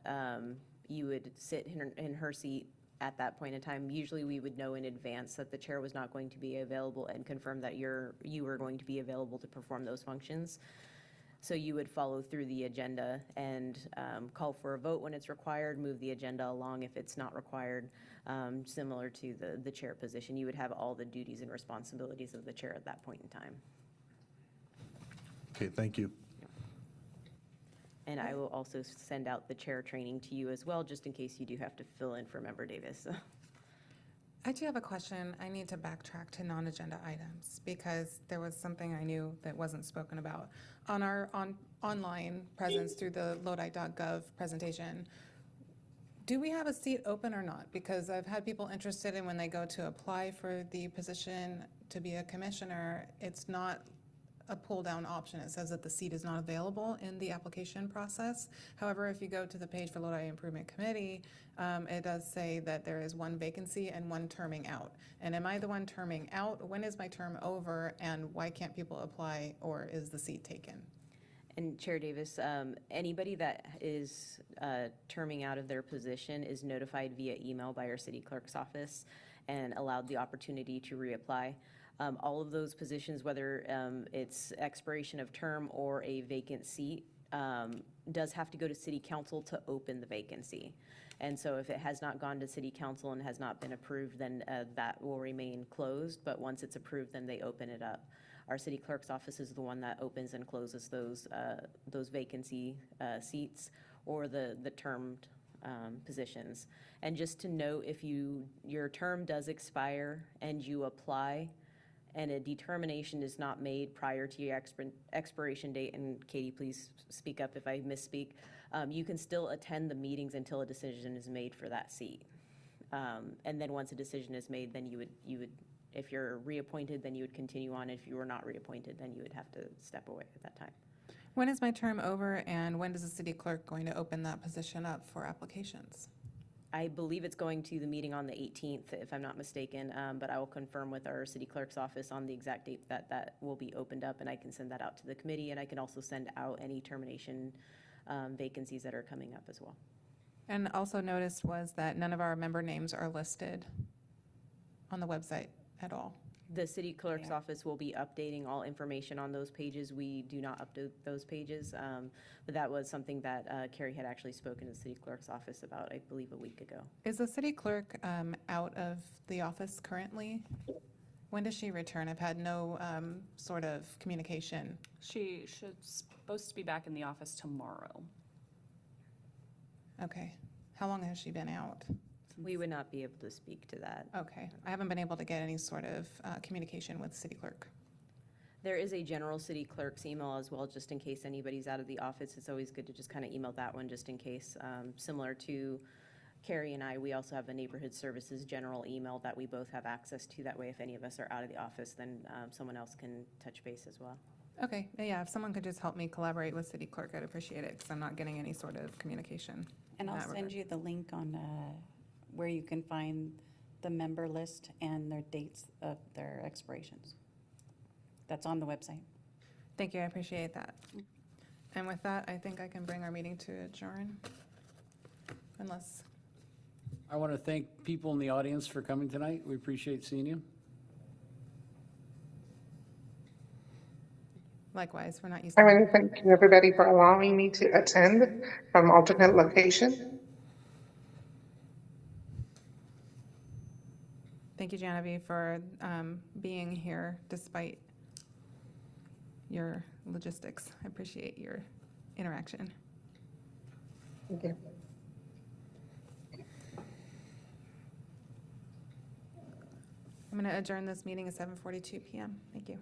you would sit in her seat at that point in time. Usually we would know in advance that the chair was not going to be available and confirm that you were going to be available to perform those functions. So you would follow through the agenda and call for a vote when it's required, move the agenda along if it's not required. Similar to the chair position, you would have all the duties and responsibilities of the chair at that point in time.
Okay, thank you.
And I will also send out the chair training to you as well, just in case you do have to fill in for Member Davis.
I do have a question. I need to backtrack to non-agenda items because there was something I knew that wasn't spoken about. On our online presence through the lodi.gov presentation, do we have a seat open or not? Because I've had people interested in when they go to apply for the position to be a commissioner, it's not a pull-down option. It says that the seat is not available in the application process. However, if you go to the page for Lodi Improvement Committee, it does say that there is one vacancy and one terming out. And am I the one terming out? When is my term over? And why can't people apply, or is the seat taken?
And Chair Davis, anybody that is terming out of their position is notified via email by our city clerk's office and allowed the opportunity to reapply. All of those positions, whether it's expiration of term or a vacant seat, does have to go to city council to open the vacancy. And so if it has not gone to city council and has not been approved, then that will remain closed. But once it's approved, then they open it up. Our city clerk's office is the one that opens and closes those vacancy seats or the termed positions. And just to note, if your term does expire and you apply, and a determination is not made prior to your expiration date, and Katie, please speak up if I misspeak, you can still attend the meetings until a decision is made for that seat. And then once a decision is made, then you would, if you're reappointed, then you would continue on. If you were not reappointed, then you would have to step away at that time.
When is my term over, and when is the city clerk going to open that position up for applications?
I believe it's going to the meeting on the 18th, if I'm not mistaken, but I will confirm with our city clerk's office on the exact date that will be opened up, and I can send that out to the committee, and I can also send out any termination vacancies that are coming up as well.
And also noticed was that none of our member names are listed on the website at all.
The city clerk's office will be updating all information on those pages. We do not update those pages, but that was something that Carrie had actually spoken to the city clerk's office about, I believe, a week ago.
Is the city clerk out of the office currently? When does she return? I've had no sort of communication.
She should, supposed to be back in the office tomorrow.
Okay. How long has she been out?
We would not be able to speak to that.
Okay. I haven't been able to get any sort of communication with city clerk.
There is a general city clerk's email as well, just in case anybody's out of the office. It's always good to just kind of email that one, just in case. Similar to Carrie and I, we also have the Neighborhood Services general email that we both have access to. That way, if any of us are out of the office, then someone else can touch base as well.
Okay. Yeah, if someone could just help me collaborate with city clerk, I'd appreciate it because I'm not getting any sort of communication.
And
in
I'll
that
send
regard.
you the link on where you can find the member list and their dates of their expirations. That's on the website.
Thank you. I appreciate that. And with that, I think I can bring our meeting to adjourn. Unless,
I want to thank people in the audience for coming tonight. We appreciate seeing you.
likewise, we're not used
I
to.
want to thank everybody for allowing me to attend from alternate location.
Thank you, Genevieve, for being here despite your logistics. I appreciate your interaction.
Thank you.
I'm going to adjourn this meeting at 7:42 PM. Thank you.